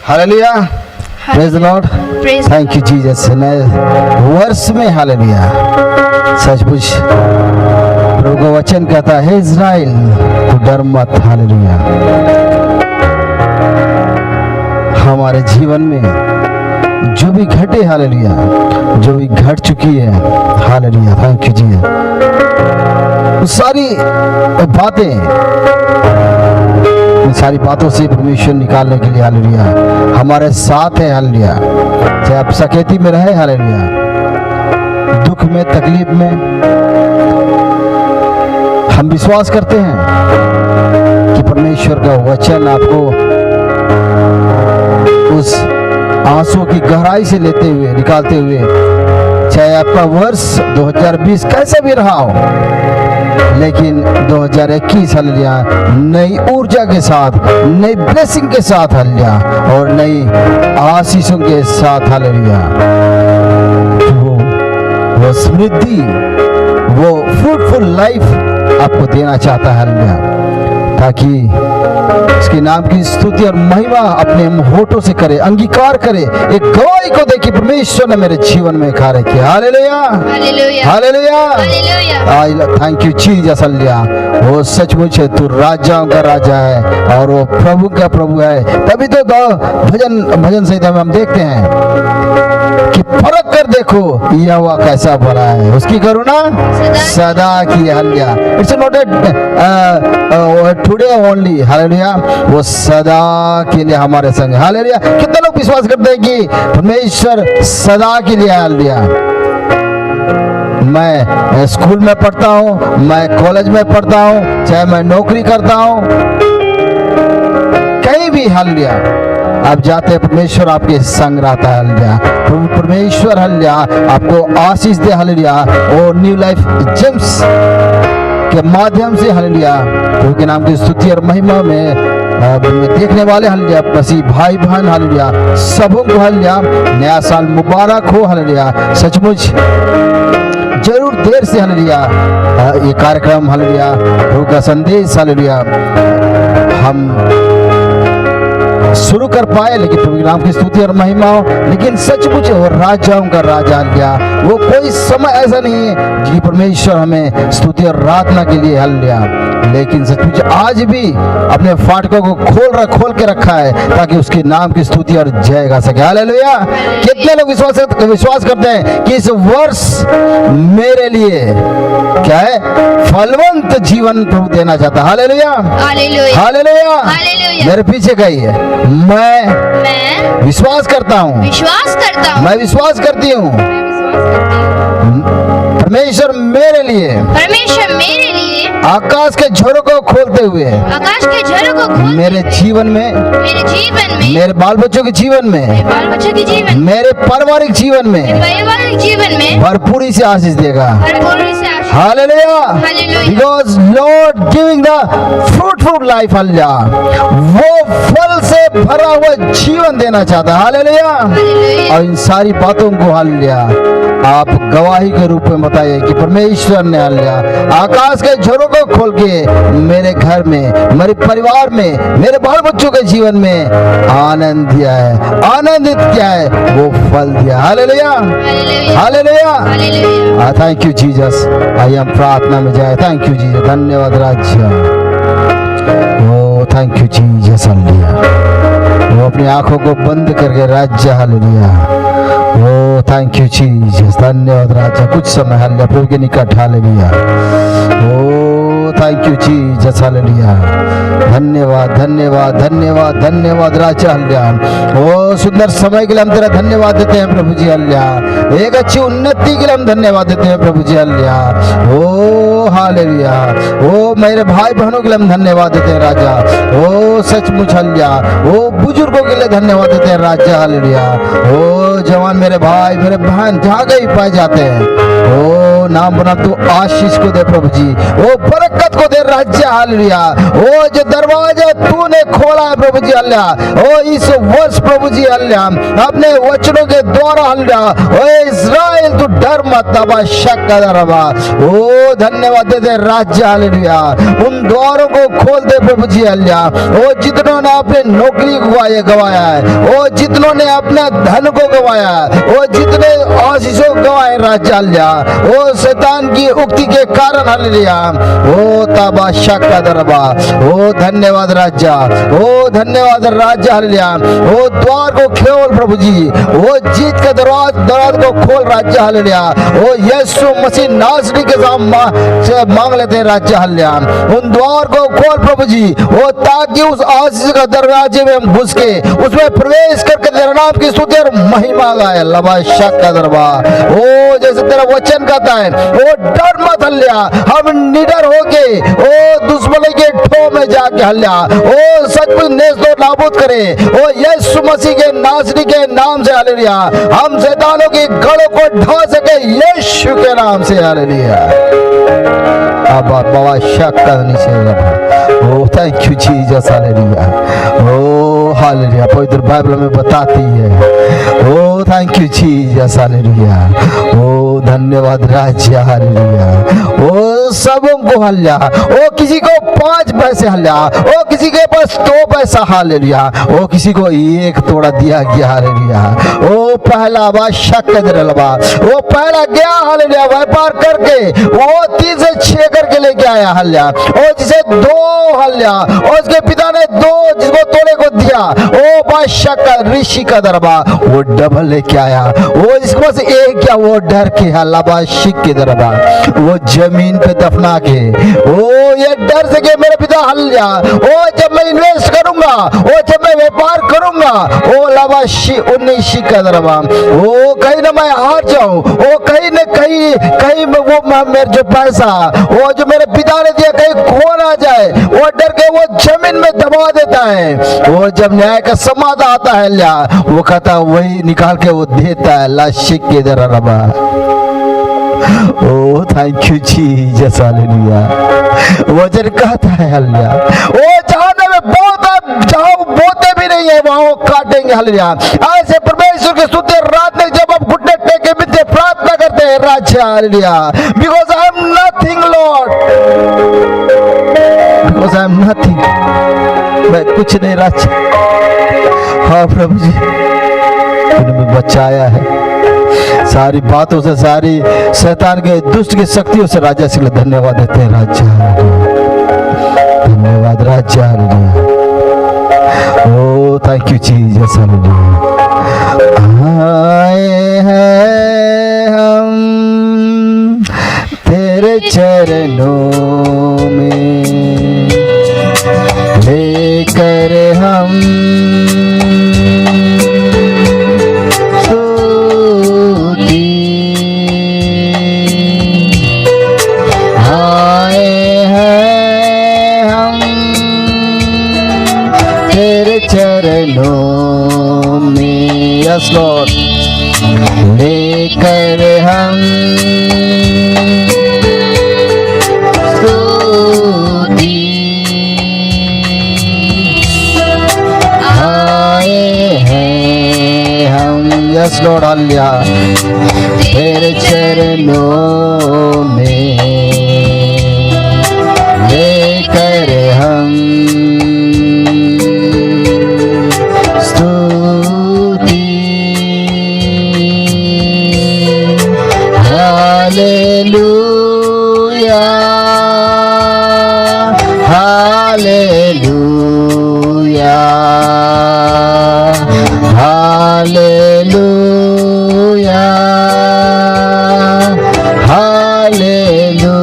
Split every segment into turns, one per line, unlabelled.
Hallelujah, praise the Lord, thank you Jesus. नए वर्ष में हालेलुया, सचमुच प्रभु का वचन कहता है इज़राइल तू डर मत। हालेलुया, हमारे जीवन में जो भी घटे, हालेलुया, जो भी घट चुकी है, हालेलुया, थैंक यू जीसस, सारी बातों से परमेश्वर निकालने के लिए, हालेलुया, हमारे साथ है। हालेलुया, चाहे आप सकेती में रहे, हालेलुया, दुख में, तकलीफ में, हम विश्वास करते हैं कि परमेश्वर का वचन आपको उस आंसू की गहराई से लेते हुए, निकालते हुए, चाहे आपका वर्ष 2020 कैसा भी रहा हो, लेकिन 2021 हालेलुया नई ऊर्जा के साथ, नई ब्लेसिंग के साथ, हालेलुया, और नई आशीषों के साथ, हालेलुया, वो समृद्धि, वो फ्रूटफुल लाइफ आपको देना चाहता है, हालेलुया, ताकि उसके नाम की स्तुति और महिमा अपने होठों से करे, अंगीकार करे, एक गवाही को दे कि परमेश्वर ने मेरे जीवन में कार्य किया। Hallelujah, hallelujah, hallelujah, thank you Jesus. हालेलुया, वो सचमुच है, तू राजाओं का राजा है और वो प्रभु का प्रभु है। तभी तो भजन संहिता में हम देखते हैं कि परख कर देखो यहोवा कैसा भला है, उसकी करुणा सदा की। Hallelujah, it's not today only, hallelujah, वो सदा के लिए हमारे संग। हालेलुया, कितने लोग विश्वास करते हैं कि परमेश्वर सदा के लिए? हालेलुया, मैं स्कूल में पढ़ता हूँ, मैं कॉलेज में पढ़ता हूँ, चाहे मैं नौकरी करता हूँ, कहीं भी, हालेलुया, आप जाते हैं, परमेश्वर आपके संग रहता है। हालेलुया, प्रभु परमेश्वर, हालेलुया, आपको आशीष दे। हालेलुया, और न्यू लाइफ जेम्स के माध्यम से, हालेलुया, प्रभु के नाम की स्तुति और महिमा में देखने वाले, हालेलुया, मसीह भाई बहन, हालेलुया, सबों को, हालेलुया, नया साल मुबारक हो। हालेलुया, सचमुच जरूर देर से, हालेलुया, ये कार्यक्रम, हालेलुया, प्रभु का संदेश, हालेलुया, हम शुरू कर पाए, लेकिन प्रभु के नाम की स्तुति और महिमा हो। लेकिन सचमुच वो राजाओं का राजा, हालेलुया, वो कोई समय ऐसा नहीं है कि परमेश्वर हमें स्तुति और प्रार्थना के लिए, हालेलुया, लेकिन सचमुच आज भी अपने फाटकों को खोल के रखा है ताकि उसके नाम की स्तुति और जय गा सके। हालेलुया, कितने लोग विश्वास करते हैं कि इस वर्ष मेरे लिए क्या है? फलवंत जीवन प्रभु देना चाहता है। हालेलुया, हालेलुया, मेरे पीछे गई है, मैं विश्वास करता हूँ, मैं विश्वास करती हूँ, परमेश्वर मेरे लिए आकाश के झरों को खोलते हुए, मेरे जीवन में, मेरे बाल बच्चों के जीवन में, मेरे पारिवारिक जीवन में भरपूरी से आशीष देगा। Hallelujah, because Lord giving the fruitful life, hallelujah, वो फल से भरा हुआ जीवन देना चाहता है। हालेलुया, और इन सारी बातों को, हालेलुया, आप गवाही के रूप में बताइए कि परमेश्वर ने, हालेलुया, आकाश के झरों को खोल के मेरे घर में, मेरे परिवार में, मेरे बाल बच्चों के जीवन में आनंद दिया है, आनंदित किया है, वो फल दिया। Hallelujah, hallelujah, thank you Jesus. आइए हम प्रार्थना में जाए। थैंक यू जीसस, धन्यवाद राज्य, ओ थैंक यू जीसस। हालेलुया, वो अपनी आंखों को बंद करके राज्य, hallelujah, oh thank you Jesus, धन्यवाद राजा। कुछ समय, हालेलुया, प्रभु के निकट, हालेलुया, ओ थैंक यू जीसस, हालेलुया, धन्यवाद, धन्यवाद, धन्यवाद, धन्यवाद राजा, हालेलुया, ओ सुंदर समय के लिए हम तेरा धन्यवाद देते हैं प्रभु जी, हालेलुया, एक अच्छी उन्नति के लिए हम धन्यवाद देते हैं प्रभु जी, हालेलुया, ओ हालेलुया, ओ मेरे भाई बहनों के लिए हम धन्यवाद देते हैं राजा, ओ सचमुच, हालेलुया, ओ बुजुर्गों के लिए धन्यवाद देते हैं राजा, हालेलुया, ओ जवान मेरे भाई मेरे बहन जहाँ कहीं पाए जाते हैं, ओ नाम बना तू आशीष को दे प्रभु जी, ओ बरकत को दे राज्य हालेलुया। ओ जो दरवाजा तूने खोला है प्रभु जी अल्लाह, ओ इस वर्ष प्रभु जी अल्लाह अपने वचनों के द्वारा हालेलुया, ओ इस्राएल तू डर मत तबा शक का दरवा। ओ धन्यवाद दे दे राज्य हालेलुया, उन द्वारों को खोल दे प्रभु जी अल्लाह। ओ जितनों ने अपने नौकरी गवाया है, ओ जितनों ने अपने धन को गवाया है, ओ जितने आशीषों गवाए राज्य अल्लाह, ओ शैतान की उक्ति के कारण हालेलुया, ओ तबा शक का दरवा। ओ धन्यवाद राजा, ओ धन्यवाद राजा हालेलुया। ओ द्वार को खोल प्रभु जी, ओ जीत के दरवाज को खोल राज्य हालेलुया। ओ यीशु मसीह नासरी के से मांग लेते हैं राज्य हालेलुया, उन द्वार को खोल प्रभु जी, ओ ताकि उस आशीष का दरवाजे में हम घुस के उसमें प्रवेश करके तेरे नाम की स्तुति और महिमा गाए लबा शक का दरबा। ओ जैसे तेरा वचन कहता है, ओ डर मत हल्ला, हम निडर होके ओ दुश्मन के ठो में जाके हल्ला, ओ सचमुच नेस्तो नाबूद करे, ओ यीशु मसीह के नासरी के नाम से हालेलुया। हम शैतानों की गढ़ों को ढा सके यीशु के नाम से हालेलुया। अब बाबा शक करनी चाहिए। ओ thank you Jesus hallelujah. Oh hallelujah, पवित्र बाइबल में बताती है। ओ थैंक यू जीसस हालेलुया। ओ धन्यवाद राज्य हालेलुया। ओ सबों को हल्ला, ओ किसी को 5 पैसे हल्ला, ओ किसी के पास 2 पैसा हालेलुया, ओ किसी को 1 तोड़ा दिया गया हालेलुया। ओ पहला बा शक दरलबा, वो पहला गया हालेलुया व्यापार करके, वो 3 से 6 करके लेके आया हल्ला, ओ जिसे 2 हल्ला, और उसके पिता ने 2 जिसको तोड़े को दिया, ओ बादशाह का ऋषि का दरबा वो डबल लेके आया। वो जिसके पास 1 क्या, वो डर के हल्ला बादशिक के दरबा वो जमीन पे दफना के, ओ ये डर से कि मेरे पिता हल्ला, ओ जब मैं इन्वेस्ट करूंगा, ओ जब मैं व्यापार करूंगा, ओ लबाशी 19 का दरबा, ओ कहीं ना मैं हार जाऊं, ओ कहीं न कहीं वो मेरे जो पैसा वो जो मेरे पिता ने दिया कहीं खो ना जाए, वो डर के वो जमीन में दबा देता है। वो जब न्याय का समाधान आता है ल्या, वो कहता वही निकाल के वो देता है लाशिक के दरबा। ओ थैंक यू जीसस हालेलुया। वचन कहता है हालेलुया, ओ जहां में बोते भी नहीं है वहां काटेंगे हालेलुया। ऐसे परमेश्वर के स्तुति रात में जब आप घुटने टेके बिनते प्रार्थना करते हैं राज्य hallelujah, because I am nothing Lord, because I am nothing, मैं कुछ नहीं राज्य। हाँ प्रभु जी उन्होंने बचाया है सारी बातों से, सारी शैतान के दुष्ट की शक्तियों से राजा से धन्यवाद देते हैं राज्य हालेलुया। धन्यवाद राज्य hallelujah. Oh thank you Jesus हालेलुया। आए हैं हम तेरे चरणों में, लेकर हम चरणों में, यस लॉर्ड, लेकर हम स्तुति आए हैं हम, यस लॉर्ड हालेलुया, तेरे चरणों में लेकर हम hallelujah, hallelujah, hallelujah, hallelujah.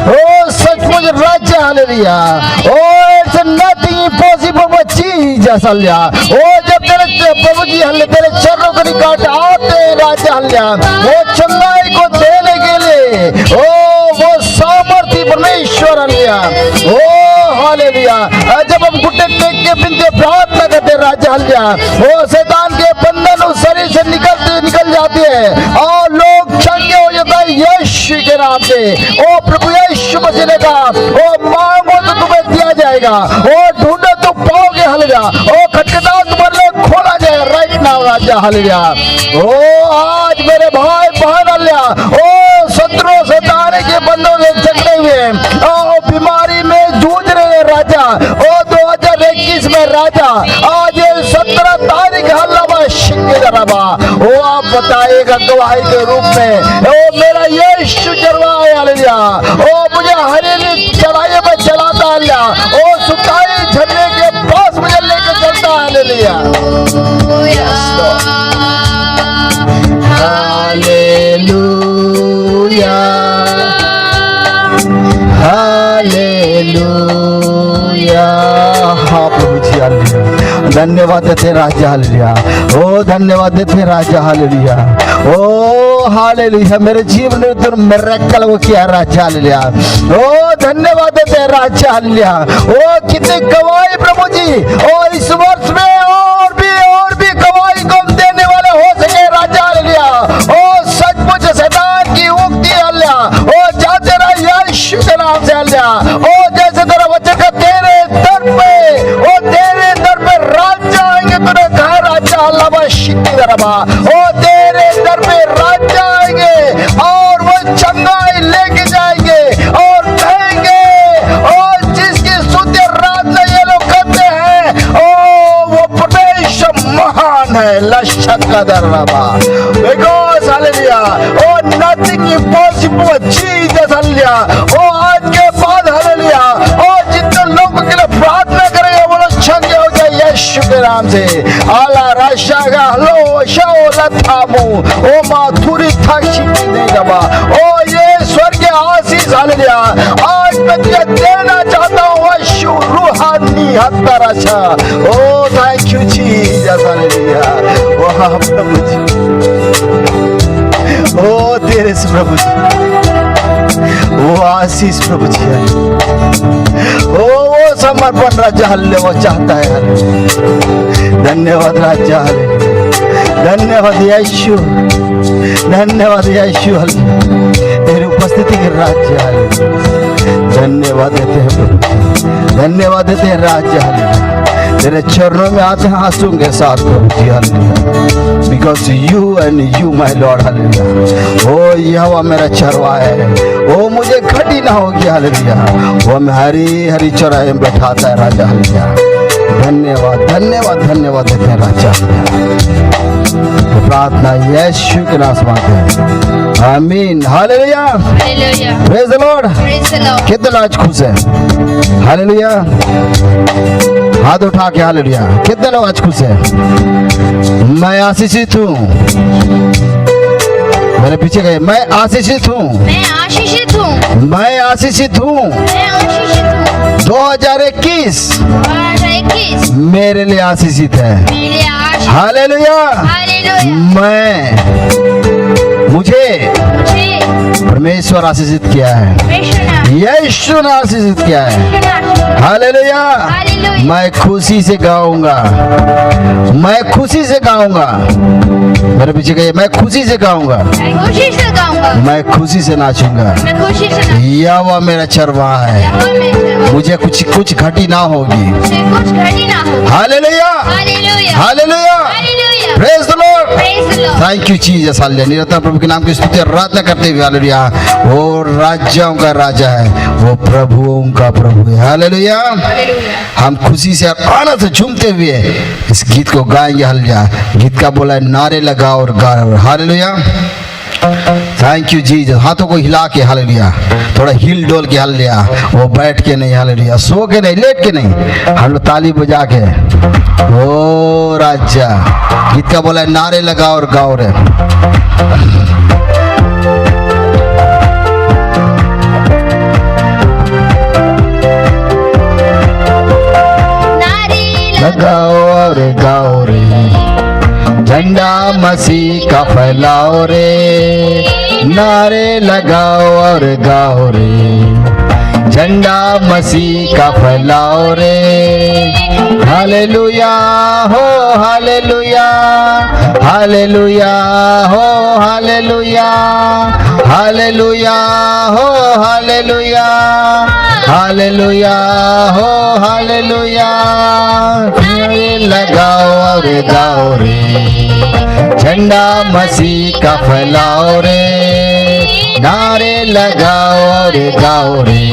Oh सचमुच राज्य hallelujah. Oh it's nothing impossible with Jesus hallelujah. Oh जब तेरे प्रभु जी हल्ले तेरे चरणों के निकट आते राज्य हालेलुया, वो चंगाई को देने के लिए ओ वो सामर्थी परमेश्वर हालेलुया। Oh hallelujah. जब हम घुटने टेक के बिनते प्रार्थना करते राज्य हालेलुया, वो शैतान के बंधन उस शरीर से निकल जाते हैं और लोग चंगे हो जाते हैं यीशु के नाम से। ओ प्रभु यीशु मसीह ने कहा ओ मांगो तो तुम्हें दिया जाएगा, ओ ढूंढो तो पाओगे हालेलुया, ओ खटखटाओ तुम्हारे लिए खोला जाएगा राइट नाउ राजा हालेलुया। ओ आज मेरे भाई बहन हालेलुया, ओ शत्रु शैतान के बंधों से जकड़े हुए ओ बीमारी में जूझ रहे राजा, ओ 2021 में राजा आज 17 तारीख हल्ला शिक्के रबा, ओ आप बताएगा गवाही के रूप में ओ मेरा यीशु चरवाए हालेलुया, ओ मुझे हरेली चलाए में चलाता हालेलुया, ओ सुखाई झरने के पास मुझे लेकर चलता हालेलुया। Hallelujah hallelujah. हाँ प्रभु जी हालेलुया। धन्यवाद देते राजा हालेलुया। ओ धन्यवाद देते राजा हालेलुया। Oh hallelujah. मेरे जीवन में तुम मिरेकल को किया राजा हालेलुया। ओ धन्यवाद देते राजा हालेलुया। ओ कितने गवाही प्रभु जी, और इस वर्ष में और भी गवाही को देने वाले हो सके राजा हालेलुया। ओ सचमुच शैतान की उक्ति हालेलुया, ओ जाते रहा यीशु के नाम से हालेलुया। ओ जैसे तेरा वचन का तेरे दर पे राजा आएंगे, तूने कहा राजा अल्लाह शिक्की दरबा, ओ तेरे दर पे राजा आएंगे और वो चंगाई लेके जाएंगे और कहेंगे ओ जिसकी स्तुति आराधना ये लोग करते हैं ओ वो परमेश्वर महान है लशक का दरबा। Because hallelujah oh nothing impossible Jesus hallelujah. Oh आज के बाद हालेलुया ओ जितने लोगों के लिए प्रार्थना करेंगे वो लोग चंगे हो गए यीशु के नाम से। आला राशागा लो शाओला थामो ओ माथुरी थाक्षी नहीं दबा। ओ ये स्वर्ग आशीष हालेलुया आज मैं तुझे देना चाहता हूँ यीशु रूहानी हत्तराशा। ओ थैंक यू जीसस हालेलुया। ओ हाँ प्रभु जी, ओ तेरे से प्रभु जी, वो आशीष प्रभु जी है, वो समर्पण राजा हल्ले वो चाहता है हालेलुया। धन्यवाद राजा हालेलुया। धन्यवाद यीशु, धन्यवाद यीशु हालेलुया। तेरी उपस्थिति के राजा हालेलुया। धन्यवाद देते हैं प्रभु, धन्यवाद देते हैं राजा हालेलुया। तेरे चरणों में आते हैं आंसू के साथ प्रभु ji hallelujah. Because you and you my Lord hallelujah. Oh यहोवा मेरा चरवाहा है, ओ मुझे घटी ना होगी हालेलुया। वो मैं हरी हरी चौराहे में बैठाता है राजा हालेलुया। धन्यवाद धन्यवाद धन्यवाद देते हैं राजा हालेलुया। तो प्रार्थना यीशु के नाम से मांगते हैं, आमीन हालेलुया। Praise the Lord. कितने लोग आज खुश है हालेलुया? हाथ उठा के हालेलुया। कितने लोग आज खुश है? मैं आशीषित हूँ। मेरे पीछे गए, मैं आशीषित हूँ,
मैं आशीषित हूँ,
मैं आशीषित हूँ।
मैं आशीषित हूँ।
2021 मेरे लिए आशीषित है।
मेरे आशीष
हालेलुया।
हालेलुया।
मुझे परमेश्वर आशीषित किया है, यीशु ने आशीषित किया है। हालेलुया। मैं खुशी से गाऊंगा, मैं खुशी से गाऊंगा। मेरे पीछे कहिए, मैं खुशी से गाऊंगा, मैं खुशी से नाचूंगा। यहोवा मेरा चरवाहा है, मुझे कुछ घटी ना होगी। Hallelujah hallelujah. Praise the Lord. Thank you Jesus hallelujah. निरंतर प्रभु के नाम की स्तुति आराधना करते हुए हालेलुया। वो राजाओं का राजा है, वो प्रभुओं का प्रभु है। हालेलुया। हम खुशी से आनंद से झूमते हुए इस गीत को गाएंगे हालेलुया। गीत का बोला है नारे लगा और गा। हालेलुया। Thank you Jesus. हाथों को हिला के हालेलुया, थोड़ा हिल डोल के हालेलुया। वो बैठ के नहीं हालेलुया, सो के नहीं, लेट के नहीं, हम लोग ताली बजा के। ओ राजा, गीत का बोला है नारे लगा और गाओ रे। लगाओ और गाओ रे, झंडा मसीह का फैलाओ रे, नारे लगाओ और गाओ रे, झंडा मसीह का फैलाओ रे। हालेलुया हो हालेलुया, हालेलुया हो हालेलुया, हालेलुया हो हालेलुया, हालेलुया हो हालेलुया। नारे लगाओ और गाओ रे, झंडा मसीह का फैलाओ रे, नारे लगाओ और गाओ रे,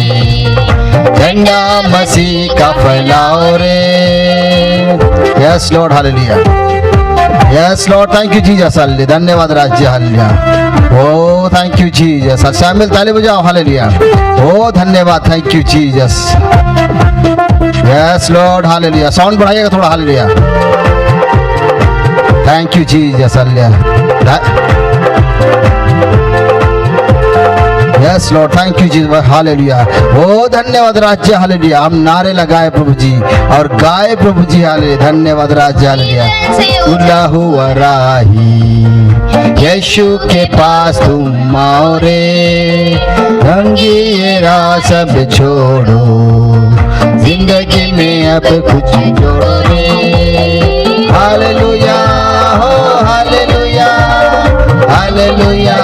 झंडा मसीह का फैलाओ रे। Yes Lord hallelujah, yes Lord, thank you Jesus हालेलुया, धन्यवाद राज्य hallelujah, oh thank you Jesus. शामिल ताली बजाओ हालेलुया, ओ धन्यवाद, thank you Jesus. Yes Lord hallelujah, sound बढ़ाइएगा थोड़ा hallelujah, thank you Jesus hallelujah, yes Lord, thank you Jesus hallelujah, ओ धन्यवाद राज्य हालेलुया। हम नारे लगाए प्रभु जी और गाए प्रभु जी हालेलुया, धन्यवाद राज्य हालेलुया। उल्लाहु वराही, यीशु के पास तुम आओ रे, रंगीरा सब छोड़ो, जिंदगी में अब कुछ जोड़ो रे। हालेलुया हो हालेलुया, हालेलुया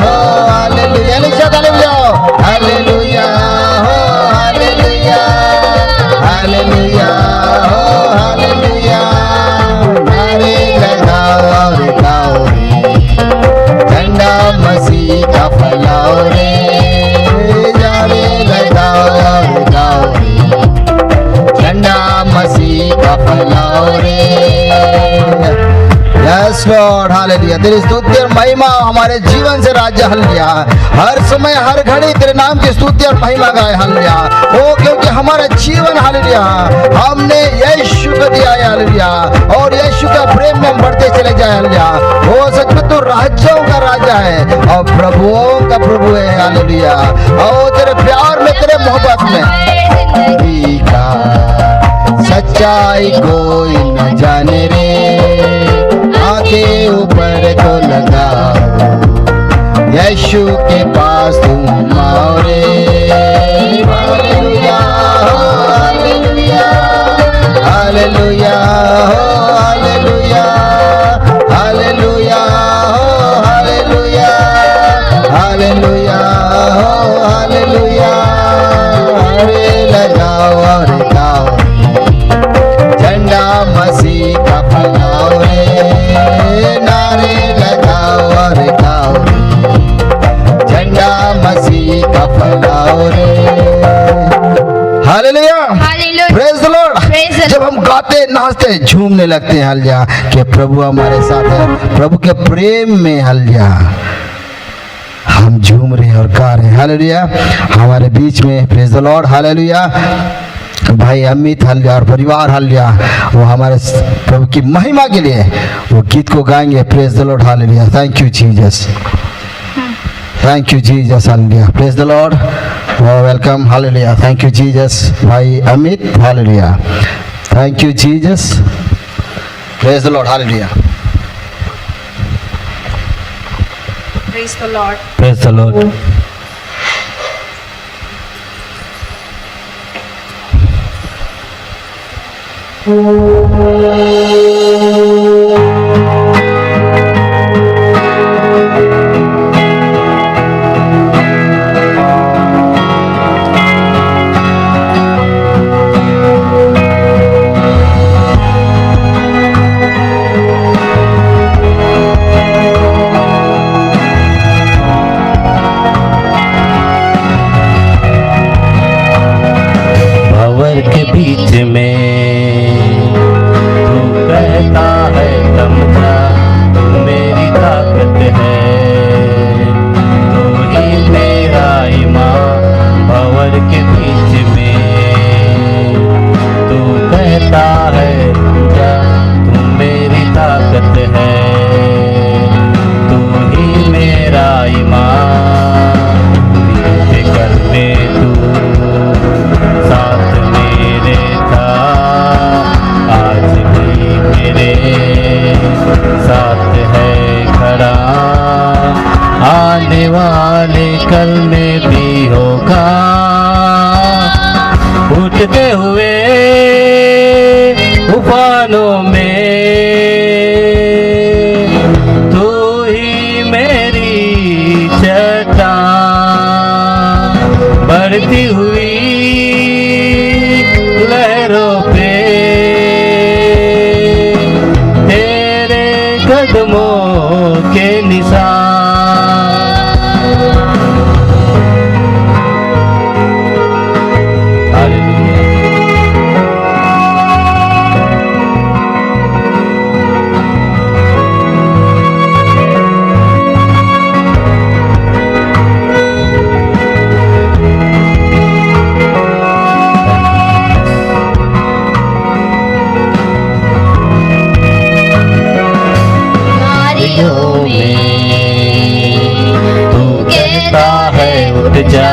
हो हालेलुया, लिखा ताली बजाओ, हालेलुया हो हालेलुया, हालेलुया हो हालेलुया। नारे लगाओ और गाओ रे, झंडा मसीह का फैलाओ रे, नारे लगाओ और गाओ रे, झंडा मसीह का फैलाओ रे। यस लॉर्ड हालेलुया, तेरी स्तुति और महिमा हमारे जीवन से राज्य हालेलुया, हर समय हर घड़ी तेरे नाम की स्तुति और महिमा गाए हालेलुया। ओ क्योंकि हमारा जीवन हालेलुया हमने यीशु को दिया है हालेलुया, और यीशु का प्रेम में हम बढ़ते चले जाए हालेलुया। ओ सच में तू राज्यों का राजा है और प्रभुओं का प्रभु है हालेलुया, और तेरे प्यार में तेरे मोहब्बत में का सच्चाई कोई न जाने रे, आके ऊपर को लगाओ, यीशु के पास तुम आओ रे। हालेलुया हो हालेलुया, हालेलुया हो हालेलुया, हालेलुया हो हालेलुया, हालेलुया हो हालेलुया। नारे लगाओ और गाओ रे, झंडा मसीह का फैलाओ रे, नारे लगाओ और गाओ रे, झंडा मसीह का फैलाओ रे। Hallelujah,
hallelujah,
praise the Lord.
Praise the
जब हम गाते नाचते झूमने लगते हैं हालेलुया कि प्रभु हमारे साथ है, प्रभु के प्रेम में हालेलुया हम झूम रहे हैं और गा रहे हैं हालेलुया। हमारे बीच में प्रेज द लॉर्ड हालेलुया भाई अमित हालेलुया और परिवार हालेलुया, वो हमारे प्रभु की महिमा के लिए वो गीत को गाएंगे। Praise the Lord hallelujah, thank you Jesus, thank you Jesus hallelujah, praise the Lord, welcome hallelujah, thank you Jesus भाई Amit hallelujah, thank you Jesus, praise the Lord hallelujah,
Praise the Lord.
Praise the Lord.
भंवर के बीच में तू कहता है थम जा, तू मेरी ताकत है, तू ही मेरा ईमान। भंवर के बीच में तू कहता है थम जा, तू मेरी ताकत है, तू ही मेरा ईमान। फिकर में तू साथ मेरे था, आज हुए उफानों में तू ही मेरी चट्टान, बढ़ती हुई लहरों पे तेरे कदमों के निशान।
नारियों में तू कहता है
उठ जा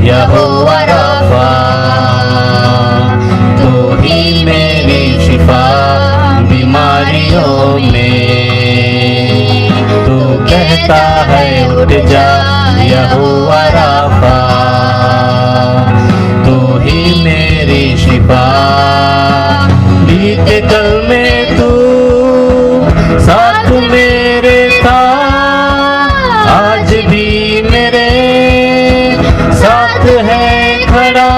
यहोवा राफा, तू ही मेरी शिफा बीमारियों में। तू कहता है उठ जा यहोवा राफा, तू ही मेरी शिफा। बीते कल में तू साथ मेरे था, आज भी मेरे साथ है खड़ा,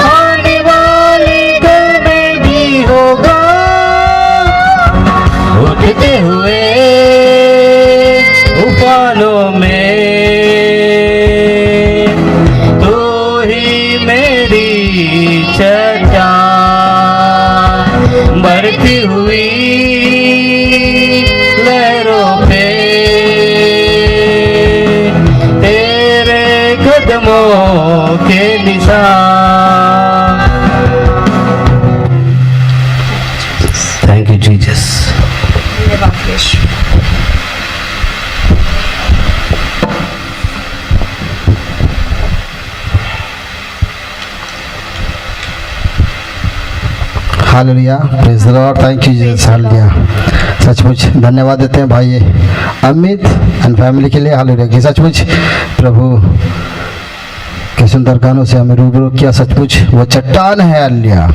आने वाले कल में भी होगा। उठते हुए उफानों में तू ही मेरी चट्टान, बढ़ती हुई लहरों पे तेरे कदमों के निशान। Thank you Jesus.
धन्यवाद यीशु।
Hallelujah, praise the Lord, thank you Jesus, hallelujah. सचमुच धन्यवाद देते हैं भाई अमित एंड फैमिली के लिए, हालेलुया। कि सचमुच प्रभु के सुंदर गानों से हमें रूबरू किया। सचमुच वो चट्टान है, हालेलुया,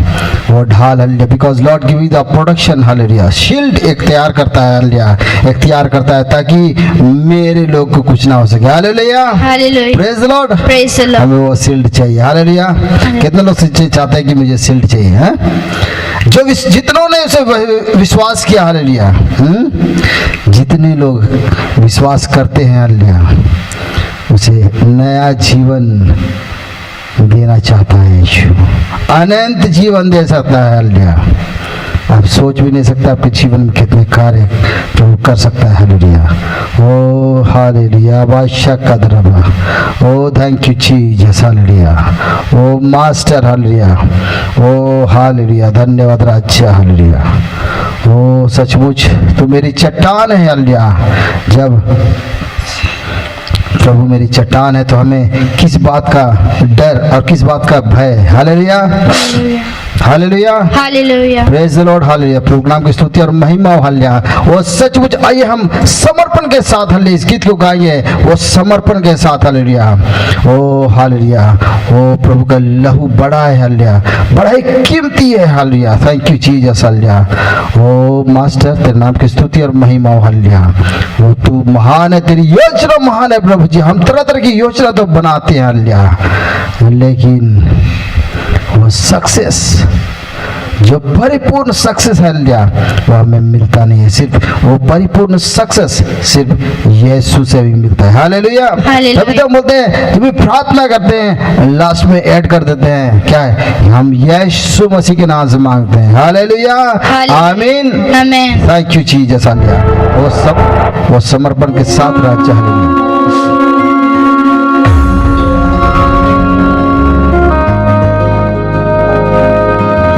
वो ढाल, hallelujah, because Lord give you the protection, hallelujah. Shield एक तैयार करता है, हालेलुया, एक तैयार करता है ताकि मेरे लोग को कुछ ना हो सके, hallelujah,
hallelujah,
praise the Lord.
Praise the Lord.
हमें वो शील्ड चाहिए, हालेलुया। कितने लोग सच्चे चाहते हैं कि मुझे शील्ड चाहिए, हैं? जो जितनों ने उसे विश्वास किया, हालेलुया, जितने लोग विश्वास करते हैं, हालेलुया, उसे नया जीवन देना चाहता है यीशु, अनंत जीवन दे सकता है, हालेलुया। आप सोच भी नहीं सकते आपके जीवन में कितने कार्य प्रभु कर सकता है, हालेलुया। ओ हालेलुया, बादशाह का दरबा, ओ thank you Jesus, hallelujah. Oh master, hallelujah. Oh hallelujah, धन्यवाद राज्य, हालेलुया। ओ सचमुच तू मेरी चट्टान है, हालेलुया। जब प्रभु मेरी चट्टान है तो हमें किस बात का डर और किस बात का भय, हालेलुया, hallelujah,
hallelujah,
praise the Lord, हालेलुया। प्रोग्राम की स्तुति और महिमा हो, हालेलुया। वो सचमुच आइए हम समर्पण के साथ, हालेलुया, इस गीत को गाइए वो समर्पण के साथ, हालेलुया। ओ हालेलुया, ओ प्रभु का लहू बड़ा है, हालेलुया, बड़ा ही कीमती है, हालेलुया। Thank you Jesus, hallelujah. Oh master तेरे नाम की स्तुति और महिमा हो, हालेलुया। वो तू महान है, तेरी योजना महान है प्रभु जी। हम तरह तरह की योजना तो बनाते हैं, हालेलुया, लेकिन वो सक्सेस, जो परिपूर्ण सक्सेस है, हालेलुया, वो हमें मिलता नहीं है। सिर्फ वो परिपूर्ण सक्सेस सिर्फ यीशु से भी मिलता है, हालेलुया।
हालेलुया।
तभी तो बोलते हैं, जब भी प्रार्थना करते हैं लास्ट में ऐड कर देते हैं क्या है, हम यीशु मसीह के नाम से मांगते हैं, हालेलुया,
हालेलुया।
आमीन,
आमीन।
थैंक यू जीसस, हालेलुया। वो समर्पण के साथ राज्य, हालेलुया।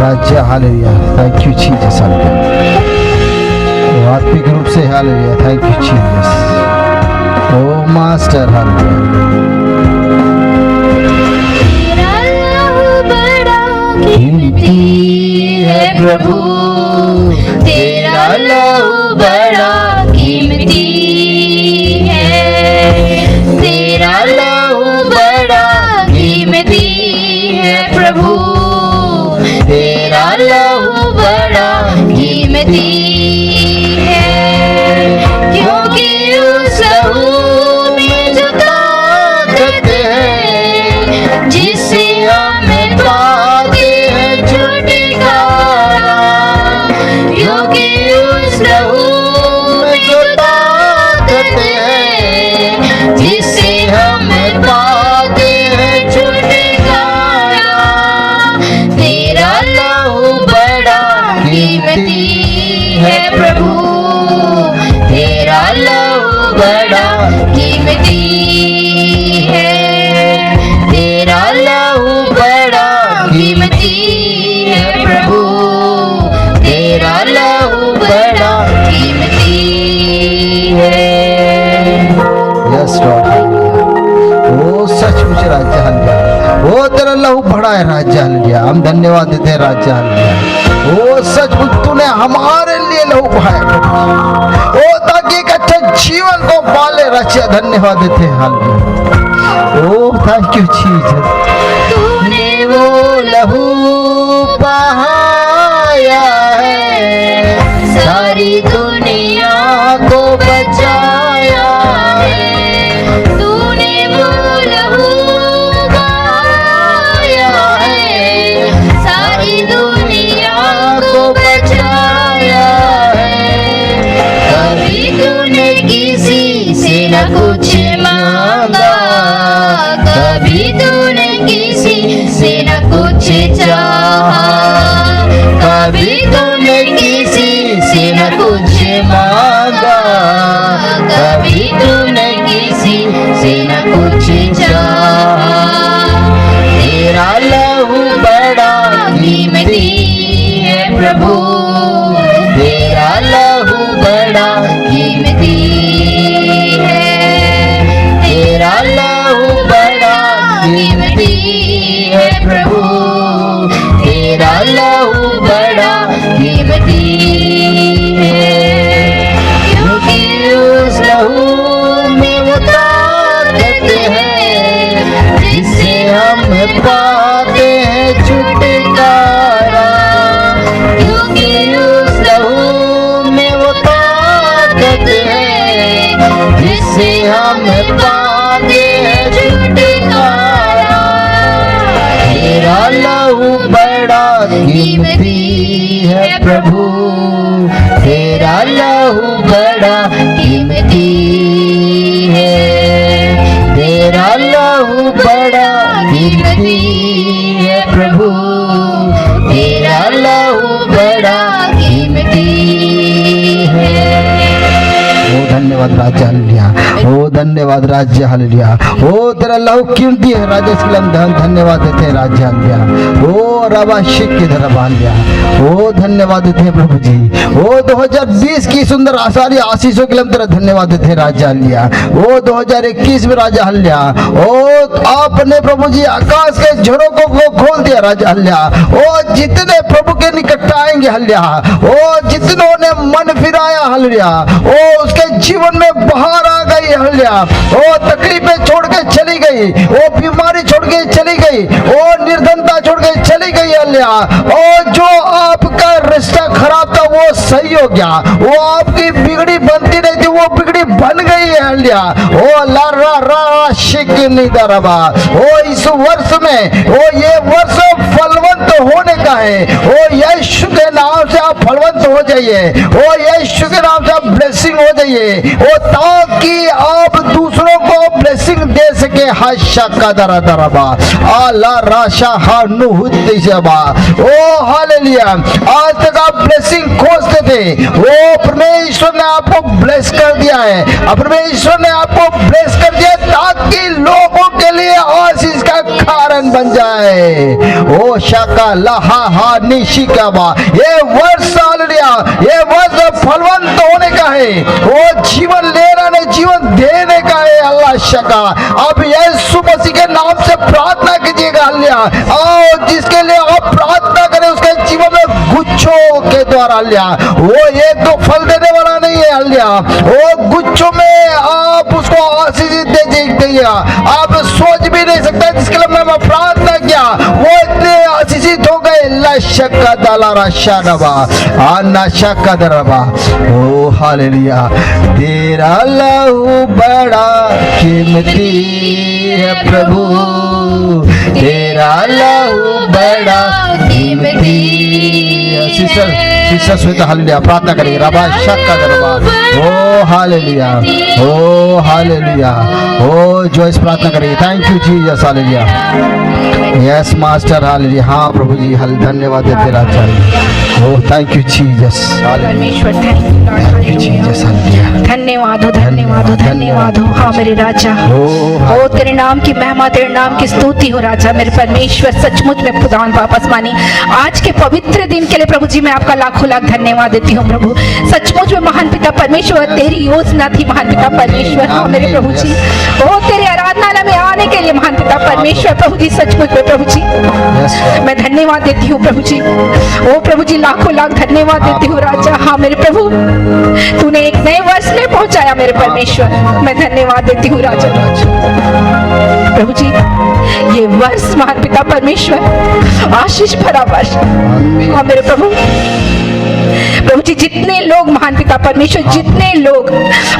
राज्य, हालेलुया, थैंक यू जीसस, हालेलुया। आत्मिक रूप से, हालेलुया, thank you Jesus. Oh master, हालेलुया।
तेरा लहू बड़ा कीमती है प्रभु, तेरा लहू बड़ा कीमती है, तेरा लहू बड़ा कीमती है प्रभु। कीमती है, क्योंकि उस लहू में जो ताकत है, जिससे हमें पाते हैं छुटकारा, क्योंकि उस लहू में जो ताकत है, जिससे हमें पाते हैं छुटकारा। तेरा लहू बड़ा कीमती है प्रभु, तेरा लहू बड़ा कीमती है, तेरा लहू बड़ा कीमती है प्रभु, तेरा लहू बड़ा कीमती है।
यस लॉर्ड, ओ सचमुच राजा हल्लिया, ओ तेरा लहू बड़ा है राजा हल्लिया, हम धन्यवाद देते हैं राजा हल्लिया। ओ सचमुच तूने हमारे लिए लहू बहाया प्रभु, ओ ताकि एक अच्छा जीवन को पाले राजा, धन्यवाद देते हैं हल्लिया। ओ थैंक यू जीसस,
तूने वो
लहू बहाया है,
सारी दुनिया को बचाया है, तूने वो लहू बहाया है, सारी दुनिया को बचाया है। कभी तूने किसी से न कुछ मांगा, कभी तूने किसी से न कुछ चाहा, कभी तूने किसी से न कुछ मांगा, कभी तूने किसी से न कुछ चाहा। तेरा लहू बड़ा कीमती है प्रभु, तेरा लहू बड़ा कीमती है, तेरा लहू बड़ा कीमती है प्रभु, तेरा लहू बड़ा कीमती है, क्योंकि उस लहू में वो ताकत है, जिससे हम पाते हैं छुटकारा, क्योंकि उस लहू में वो ताकत है, जिससे हम पाते हैं छुटकारा। तेरा लहू बड़ा कीमती है प्रभु, तेरा लहू बड़ा कीमती है, तेरा लहू बड़ा कीमती है प्रभु, तेरा लहू बड़ा कीमती है।
ओ धन्यवाद राजा हल्लिया, ओ धन्यवाद राजा हल्लिया, ओ तेरा लहू कीमती है राजा, इसके लिए हम धन्यवाद देते हैं राजा हल्लिया। ओ रबा शिक की तरफ हल्लिया, ओ धन्यवाद देते हैं प्रभु जी। ओ 2020 की सुंदर सारी आशीषों के लिए हम तेरा धन्यवाद देते हैं राजा हल्लिया। ओ 2021 में राजा हल्लिया, ओ आपने प्रभु जी आकाश के झरोकों को खोल दिया राजा हल्लिया। ओ जितने प्रभु के निकट आएंगे हल्लिया, ओ जितनों ने मन फिराया हल्लिया, ओ उसके जीवन में बाहर आ गई हल्लिया, ओ तकलीफें छोड़ के चली गई, ओ बीमारी छोड़ के चली गई, ओ निर्धनता छोड़ के चली गई हल्लिया, ओ जो आपका रिश्ता खराब था वो सही हो गया, वो आपकी बिगड़ी बनती नहीं थी वो बिगड़ी बन गई है हल्लिया। ओ ला रा रा शिक निदरबा, ओ इस वर्ष में ओ ये वर्ष फलवंत होने का है, ओ यीशु के नाम से आप फलवंत हो जाइए, ओ यीशु के नाम से आप ब्लेसिंग हो जाइए, ओ ताकि आप दूसरों को ब्लेसिंग दे सके। हाशा का दरा दरबा आला राशा हानुहुद्दिशबा, ओ हालेलुया। आज तक आप ब्लेसिंग खोजते थे, वो परमेश्वर ने आपको ब्लेस कर दिया है, परमेश्वर ने आपको ब्लेस कर दिया ताकि लोगों के लिए आशीष का कारण बन जाए। ओ शाका लहा हा निशिकाबा, ये वर्ष हालेलुया, ये वर्ष फलवंत होने का है, वो जीवन लेना नहीं जीवन देने का है। अल्लाह शका, अब यीशु मसीह के नाम से प्रार्थना कीजिएगा हल्लिया। आओ जिसके लिए आप प्रार्थना करें उसके जीवन में गुच्छों के द्वारा हल्लिया, वो एक दो फल देने वाला नहीं है हल्लिया, वो गुच्छों में आप उसको आशीष दे दीजिएगा। आप सोच भी नहीं सकते जिसके लिए मैं प्रार्थना किया वो इतने आशीषित हो गए। आना शक्का दलारा शानवा आना शक्का दरबा। ओ हालेलुया, तेरा लहू बड़ा कीमती है प्रभु, तेरा लहू बड़ा कीमती है। सिस्टर स्वेता हालेलुया प्रार्थना करेंगे। रबा शक्का दरबा। ओ हालेलुया, ओ हालेलुया, ओ जॉयस प्रार्थना करेंगे। Thank you Jesus, hallelujah. Yes master, hallelujah. हाँ प्रभु जी, हल धन्यवाद देते राजा। ओह थैंक यू जीसस,
परमेश्वर थैंक यू
जीसस, हालेलुया।
धन्यवाद हो, धन्यवाद हो, धन्यवाद हो। हाँ मेरे राजा, ओ तेरे नाम की महिमा, तेरे नाम की स्तुति हो राजा। मेरे परमेश्वर सचमुच में खुदावन वापस मानी आज के पवित्र दिन के लिए प्रभु जी मैं आपका लाखों लाख धन्यवाद देती हूँ प्रभु। सचमुच में महान पिता परमेश्वर तेरी योजना थी महान पिता परमेश्वर। हाँ मेरे प्रभु जी, ओ तेरे आराधनालय में आने के लिए महान पिता परमेश्वर प्रभु जी सचमुच में प्रभु जी मैं धन्यवाद देती हूँ प्रभु जी। ओ प्रभु जी लाखों लाख धन्यवाद देती हूँ राजा। हाँ मेरे प्रभु, तूने एक नए वर्ष में पहुंचाया मेरे परमेश्वर, मैं धन्यवाद देती हूँ राजा। प्रभु जी ये वर्ष महान पिता परमेश्वर आशीष भरा वर्ष। हाँ मेरे प्रभु, प्रभु जी जितने लोग महान पिता परमेश्वर, जितने लोग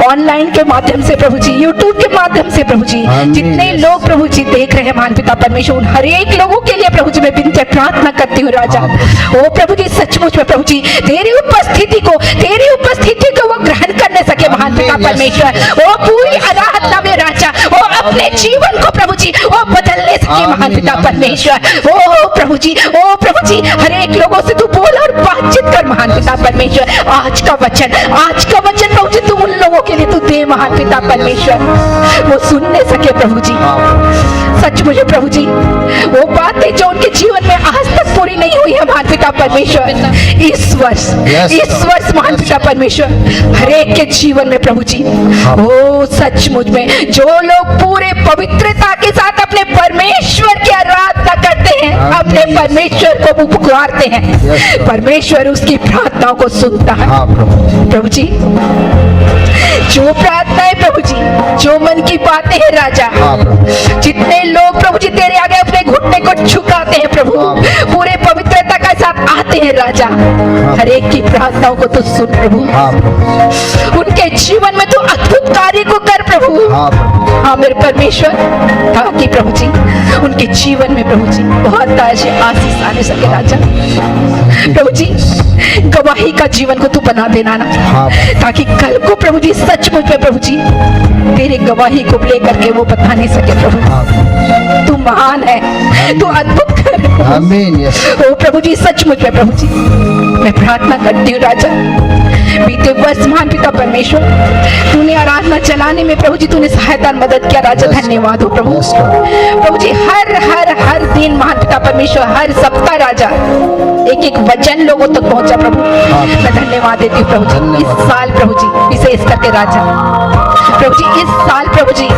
ऑनलाइन के माध्यम से प्रभु जी, यूट्यूब के माध्यम से प्रभु जी, जितने लोग प्रभु जी देख रहे हैं महान पिता परमेश्वर, उन हर एक लोगों के लिए प्रभु जी मैं विनती प्रार्थना करती हूँ राजा। ओ प्रभु जी सचमुच में प्रभु जी तेरी उपस्थिति को वो ग्रहण करने सके महान पिता परमेश्वर। वो पूरी आराधना में राजा वो अपने जीवन को प्रभु जी वो बदलने सके महान पिता परमेश्वर। ओ प्रभु जी हर एक लोगों से तू बोल और बातचीत कर महान पिता परमेश्वर। आज का वचन प्रभु जी तू उन लोगों के लिए तू दे महान पिता परमेश्वर, वो सुनने सके प्रभु जी। सचमुच प्रभु जी वो बातें जो उनके जीवन में आज तक पूरी नहीं हुई है महान पिता परमेश्वर, इस वर्ष महान पिता परमेश्वर हर एक के जीवन में प्रभु जी ओ सचमुच में जो लोग पूरे पवित्रता के साथ अपने परमेश्वर की आराधना करते हैं, अपने परमेश्वर को पुकारते हैं, परमेश्वर उसकी प्रार्थनाओं को सुनता है प्रभु जी। जो प्रार्थनाएं प्रभु जी, जो मन की बातें हैं राजा, जितने लोग प्रभु जी तेरे आगे अपने घुटने को झुकाते हैं प्रभु, पूरे पवित्रता के साथ आते हैं राजा, हर एक की प्रार्थनाओं को तो सुन प्रभु, उनके जीवन में तो अद्भुत कार्य को कर प्रभु। हाँ मेरे परमेश्वर, ताकि प्रभु जी उनके जीवन में प्रभु जी बहुत ताजे आशीष आने सके राजा। प्रभु जी गवाही का जीवन को तू बना देना ना, ताकि कल को प्रभु जी सचमुच में प्रभु जी तेरे गवाही को लेकर के वो बता नहीं सके प्रभु। तू महान है, तू अद्भुत कर। आमीन। ओ प्रभु जी सचमुच में प्रभु जी मैं प्रार्थना करती हूँ राजा, बीते वर्ष महान पिता परमेश्वर तूने आराधना चलाने में प्रभु जी तूने सहायता मदद किया राजा, धन्यवाद हो प्रभु। प्रभु जी हर दिन महान पिता परमेश्वर हर सप्ताह राजा एक एक वचन लोगों तक पहुंचा प्रभु, मैं धन्यवाद देती हूँ प्रभु जी। इस साल प्रभु जी विशेष करके राजा प्रभु जी, इस साल प्रभु जी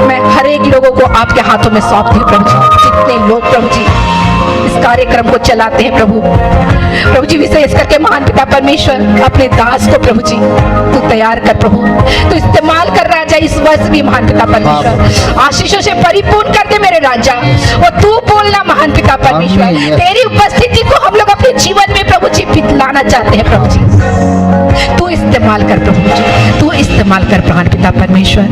मैं हर एक लोगों को आपके हाथों में सौंपती हूँ प्रभु जी। जितने लोग प्रभु जी इस कार्यक्रम को चलाते हैं प्रभु जी विशेष करके महान पिता परमेश्वर अपने दास को प्रभु जी तू तैयार कर प्रभु, तू इस्तेमाल कर राजा इस वर्ष भी महान पिता परमेश्वर, आशीषों से परिपूर्ण कर दे मेरे राजा। और तू बोलना महान पिता परमेश्वर, तेरी उपस्थिति को हम लोग अपने जीवन में प्रभु जी लाना चाहते हैं प्रभु जी, तू इस्तेमाल कर प्रभु जी, तू इस्तेमाल कर महान पिता परमेश्वर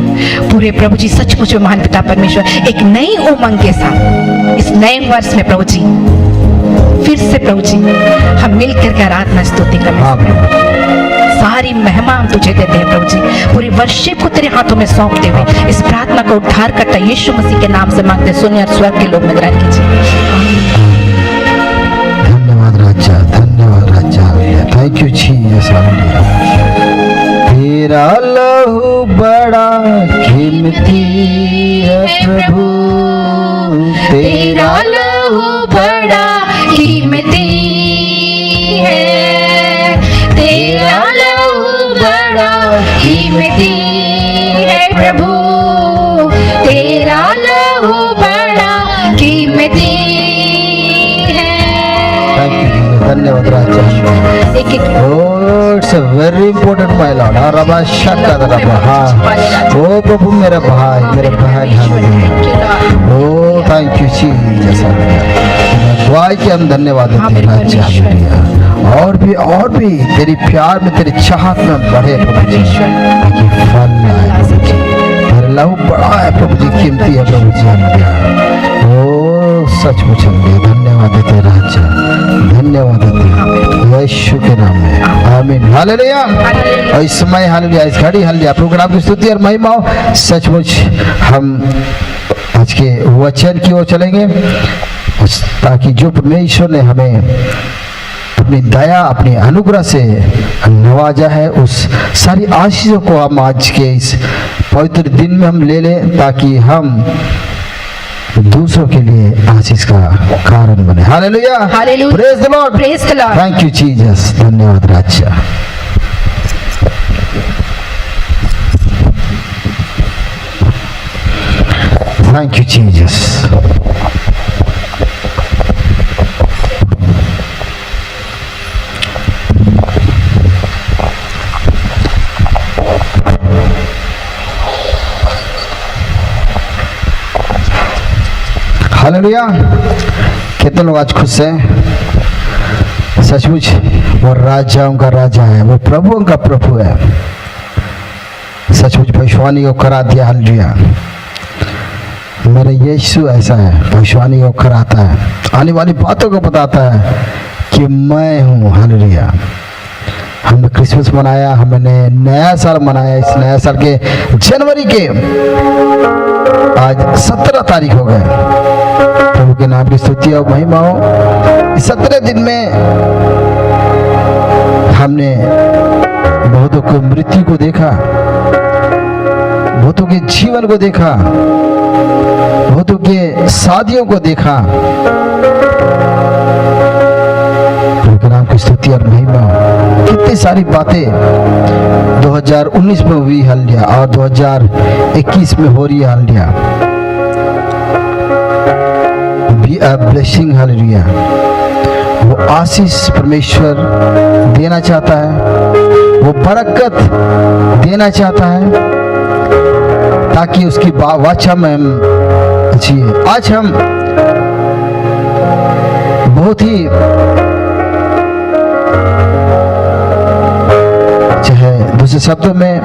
पूरे प्रभु जी सचमुच में महान पिता परमेश्वर एक नई उमंग के साथ इस नए वर्ष में प्रभु जी फिर से प्रभु जी हम मिल करके आराधना स्तुति करें। सारी महिमा हम तुझे देते हैं प्रभु जी, पूरी वर्शिप को तेरे हाथों में सौंपते हुए इस प्रार्थना को उद्धार करता यीशु मसीह के नाम से मांगते, सुनिए और स्वर्ग के लोग में ग्रहण कीजिए।
धन्यवाद राजा, धन्यवाद राजा, थैंक यू जीसस। तेरा लहू बड़ा कीमती है प्रभु,
तेरा लहू बड़ा कीमती है, तेरा लहू बड़ा कीमती है प्रभु, तेरा लहू बड़ा कीमती है।
धन्यवाद राजा।
एक
it's a very important my Lord. रबा शक्का रबा, हाँ ओ प्रभु मेरा भाई, मेरे भाई, ओ थैंक यू जीसस। अगुवाई के हम धन्यवाद देते हैं राज्य। हालेलुया। और भी तेरी प्यार में, तेरी चाहत में बढ़े प्रभु जी, ताकि फल आए प्रभु जी। तेरा लहू बड़ा है प्रभु जी, कीमती है प्रभु जी। हालेलुया। ओ सचमुच हम धन्यवाद देते हैं राज्य, धन्यवाद देते हैं यीशु के नाम में, आमीन। हालेलुया। और इस समय हालेलुया, इस घड़ी हालेलुया, प्रोग्राम की स्तुति और महिमा हो। सचमुच हम आज के वचन की ओर चलेंगे, ताकि जो परमेश्वर ने हमें अपनी दया, अपनी अनुग्रह से नवाजा है, उस सारी आशीषों को हम आज के इस पवित्र दिन में हम ले लें, ताकि हम दूसरों के लिए आशीष का कारण बने। Hallelujah.
Hallelujah.
Praise the Lord.
Praise the Lord.
Thank you Jesus. धन्यवाद राजा। Thank you Jesus. हालेलुया। कितने लोग आज खुश हैं? सचमुच वो राजाओं का राजा है, वो प्रभुओं का प्रभु है। सचमुच भविष्यवाणी को करा दिया। हालेलुया। मेरा यीशु ऐसा है, भविष्यवाणी को कराता है, आने वाली बातों को बताता है कि मैं हूँ। हालेलुया। हमने क्रिसमस मनाया, हमने नया साल मनाया। इस नया साल के जनवरी के आज 17 तारीख हो गए। प्रभु के नाम की स्तुति और महिमा हो। इस 17 दिन में हमने बहुतों को मृत्यु को देखा, बहुतों के जीवन को देखा, बहुतों के शादियों को देखा। प्रभु के नाम की स्तुति और महिमा हो। कितनी सारी बातें 2019 में हुई हालेलुया, और 2021 में हो रही है। Hallelujah. Be a blessing. Hallelujah. वो आशीष परमेश्वर देना चाहता है, वो बरकत देना चाहता है, ताकि उसकी वाचा में हम जिए। आज हम बहुत ही दूसरे शब्दों में,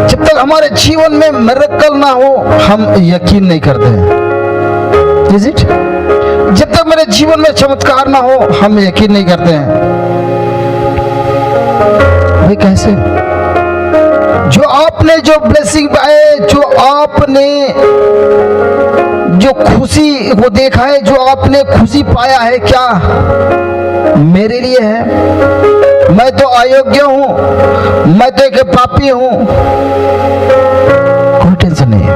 जब तक हमारे जीवन में मिरेकल ना हो, हम यकीन नहीं करते। Is it? जब तक मेरे जीवन में चमत्कार ना हो, हम यकीन नहीं करते हैं। भाई कैसे? जो आपने जो ब्लेसिंग पाए, जो आपने जो खुशी को देखा है, जो आपने खुशी पाया है, क्या मेरे लिए है? मैं तो अयोग्य हूं, मैं तो एक पापी हूं। कोई टेंशन नहीं है।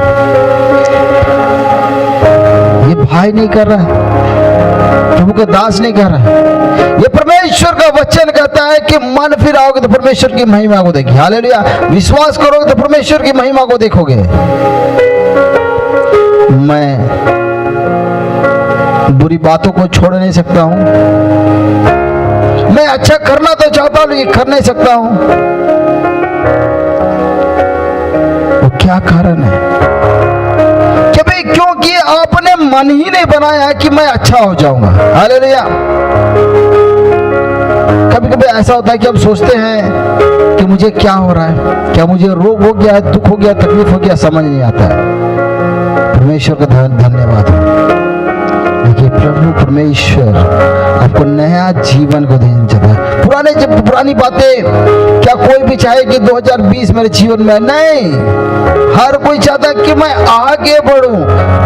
ये भाई नहीं कर रहा है, प्रभु का दास नहीं कर रहा है। ये परमेश्वर का वचन कहता है कि मन फिर आओगे तो परमेश्वर की महिमा को देखिए। हालेलुया। विश्वास करोगे तो परमेश्वर की महिमा को देखोगे। मैं बुरी बातों को छोड़ नहीं सकता हूं, मैं अच्छा करना तो चाहता हूं लेकिन कर नहीं सकता हूं। वो क्या कारण है? कि भाई क्योंकि आपने मन ही नहीं बनाया कि मैं अच्छा हो जाऊंगा। हालेलुया। कभी कभी ऐसा होता है कि हम सोचते हैं कि मुझे क्या हो रहा है, क्या मुझे रोग हो गया, दुख हो गया, तकलीफ हो गया, समझ नहीं आता है। परमेश्वर का धन्यवाद है। देखिए प्रभु परमेश्वर आपको नया जीवन को देना चाहता है। पुरानी बातें क्या कोई भी चाहे कि 2020 मेरे जीवन में? नहीं। हर कोई चाहता है कि मैं आगे बढ़ूं।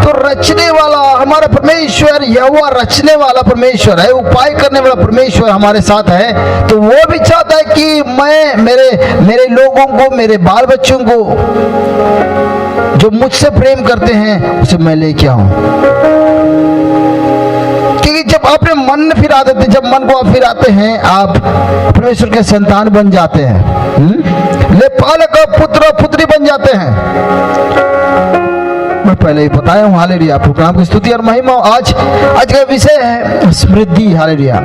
तो रचने वाला हमारा परमेश्वर, यहोवा रचने वाला परमेश्वर है, उपाय करने वाला परमेश्वर हमारे साथ है। तो वो भी चाहता है कि मैं मेरे लोगों को, मेरे बाल बच्चों को जो मुझसे प्रेम करते हैं, उसे मैं लेके आऊं। क्योंकि जब आपने मन फिरा देते, जब मन को आप फिराते हैं, आप परमेश्वर के संतान बन जाते हैं। ले पालक पुत्र पुत्री बन जाते हैं। मैं पहले ही बताया हूं। हालेलुया। प्रोग्राम की स्तुति और महिमा। आज का विषय है समृद्धि। हालेलुया।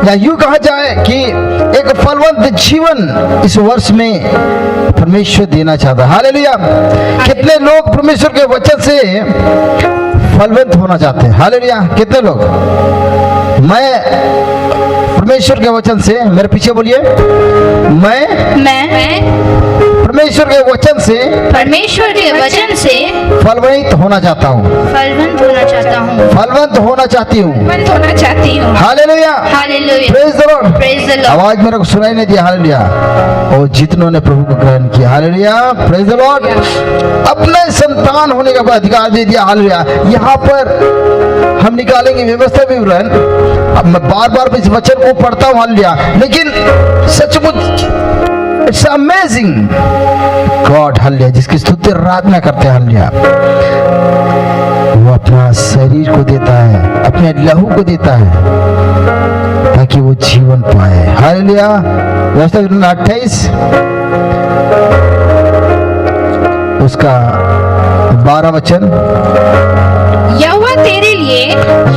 या यूं कहा जाए कि एक फलवंत जीवन इस वर्ष में परमेश्वर देना चाहता है। हालेलुया। कितने लोग परमेश्वर के वचन से फलवंत होना चाहते हैं। हालेलुया। कितने लोग? मैं परमेश्वर के वचन से, मेरे पीछे बोलिए, मैं परमेश्वर के वचन से
परमेश्वर के वचन से
फलवंत होना चाहता हूँ,
फलवंत होना चाहता हूँ,
फलवंत होना चाहती हूँ।
फलवंत होना चाहती हूँ।
Hallelujah.
Hallelujah.
Praise the Lord.
Praise the Lord.
आवाज मेरे को सुनाई नहीं दिया। हालेलुया। और जितनों ने प्रभु को ग्रहण किया, हालेलुया, प्रेज द लॉर्ड, अपने संतान होने का अधिकार दे दिया। हालेलुया। यहाँ पर हम निकालेंगे व्यवस्था विवरण। अब मैं बार बार इस वचन को पढ़ता हूँ, हालेलुया, लेकिन सचमुच इट्स अमेजिंग गॉड, हालेलुया, जिसकी स्तुति आराधना करते हैं, हालेलुया, वो अपना शरीर को देता है, अपने लहू को देता है ताकि वो जीवन पाए। हालेलुया। व्यवस्था 28 उसका 12 वचन।
यहोवा तेरे लिए,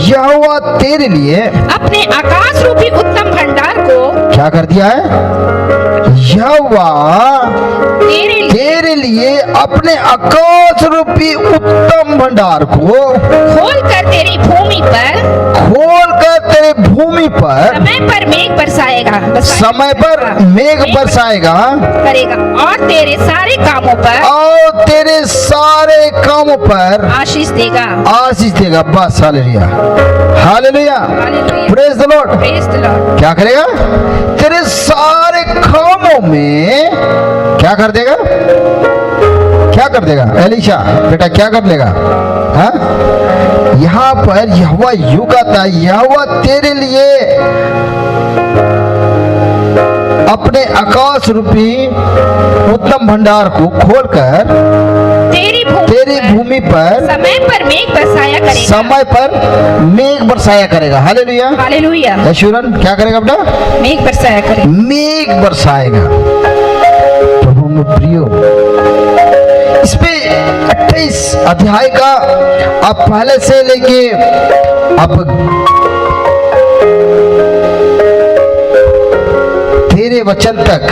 यहोवा तेरे लिए
अपने आकाश रूपी उत्तम भंडार को
क्या कर दिया है? यहोवा
तेरे
लिए अपने आकाश रूपी उत्तम भंडार को
खोल कर तेरी भूमि पर,
खोल कर तेरे भूमि पर
समय पर मेघ बरसाएगा,
समय पर मेघ बरसाएगा
करेगा, और तेरे सारे कामों पर,
और तेरे सारे कामों पर
आशीष देगा।
आशीष देगा। बस, hallelujah, hallelujah,
hallelujah.
Praise the Lord.
Praise the Lord.
क्या करेगा? तेरे सारे कामों में क्या कर देगा? क्या कर देगा? एलीशा बेटा क्या कर लेगा? हाँ, यहाँ पर यहोवा यूं कहता है, यहोवा तेरे लिए अपने आकाश रूपी उत्तम भंडार को खोलकर तेरी भूमि पर
समय पर मेघ बरसाया करेगा,
समय पर मेघ बरसाया करेगा। हालेलुया।
हालेलुया।
यशूरन क्या करेगा बेटा?
मेघ बरसाया करेगा।
मेघ बरसाएगा। प्रभु में प्रियो, इसमें 28 अध्याय का अब पहले से लेके अब तेरे वचन तक,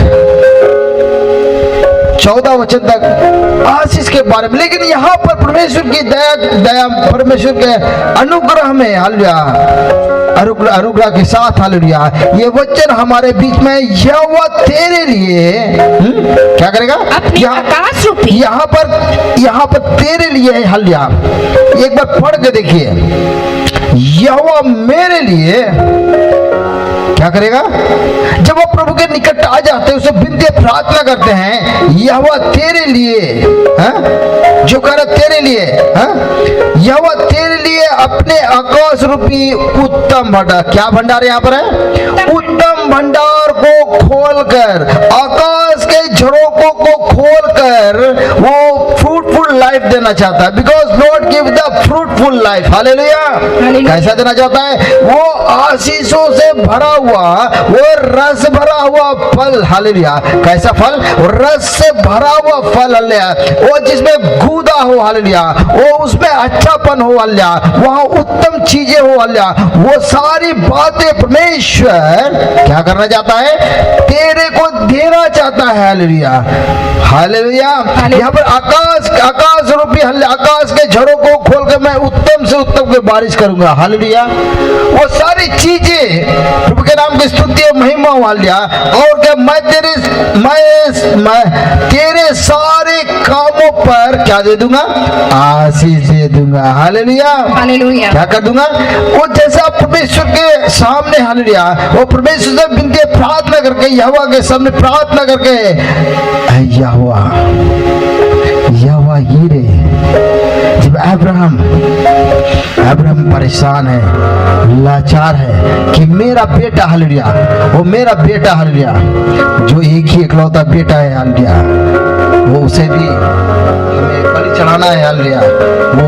14 वचन तक आशीष के बारे में, लेकिन यहाँ पर परमेश्वर की दया परमेश्वर के अनुग्रह में, हालेलुया, अनुग्रह के साथ, हालेलुया, ये वचन हमारे बीच में यहोवा तेरे लिए क्या करेगा?
अपने आकाश रूपी,
यहाँ पर तेरे लिए है। हालेलुया। एक बार पढ़ के देखिए, यहोवा मेरे लिए क्या करेगा? जब वो प्रभु के निकट आ जाते हैं, उसे विनती प्रार्थना करते हैं, यहोवा तेरे लिए, जो कर तेरे लिए, यहोवा तेरे लिए अपने आकाश रूपी उत्तम भंडार, क्या भंडार यहाँ पर है? उत्तम भंडार को खोलकर, आकाश के झरोकों को खोलकर वो फ्रूटफुल लाइफ देना चाहता है। Because Lord give the fruitful life. Hallelujah. कैसा देना चाहता है? वो आशीषों से भरा हुआ, वो रस भरा हुआ फल। हालेलुया। कैसा फल? रस से भरा हुआ फल। हालेलुया। वो जिसमें गूदा हो, हालेलुया, वो उसमें अच्छापन हो, हालेलुया, वहां उत्तम चीजें हो, हालेलुया, वो सारी बातें परमेश्वर क्या करना चाहता है? तेरे को देना चाहता है। हालेलुया। हालेलुया। यहाँ पर आकाश रूपी, आकाश के झरों को खोल कर मैं उत्तम से उत्तम की बारिश करूंगा। हालेलुया। वो सारी चीजें प्रभु के नाम की स्तुति और महिमा, हालेलुया, और क्या मैं तेरे सारे कामों पर क्या दे दूंगा? आशीष दे दूंगा। हालेलुया।
हालेलुया।
क्या कर दूंगा? वो जैसा परमेश्वर के सामने, हालेलुया, वो परमेश्वर से विनती प्रार्थना करके, यहोवा के सामने प्रार्थना करके, यहोवा हीरे, जब अब्राहम परेशान है, लाचार है कि मेरा बेटा, हालेलुया, वो मेरा बेटा, हालेलुया, जो एक ही इकलौता बेटा है, हालेलुया, वो उसे भी हमें बलि चढ़ाना है। हालेलुया। वो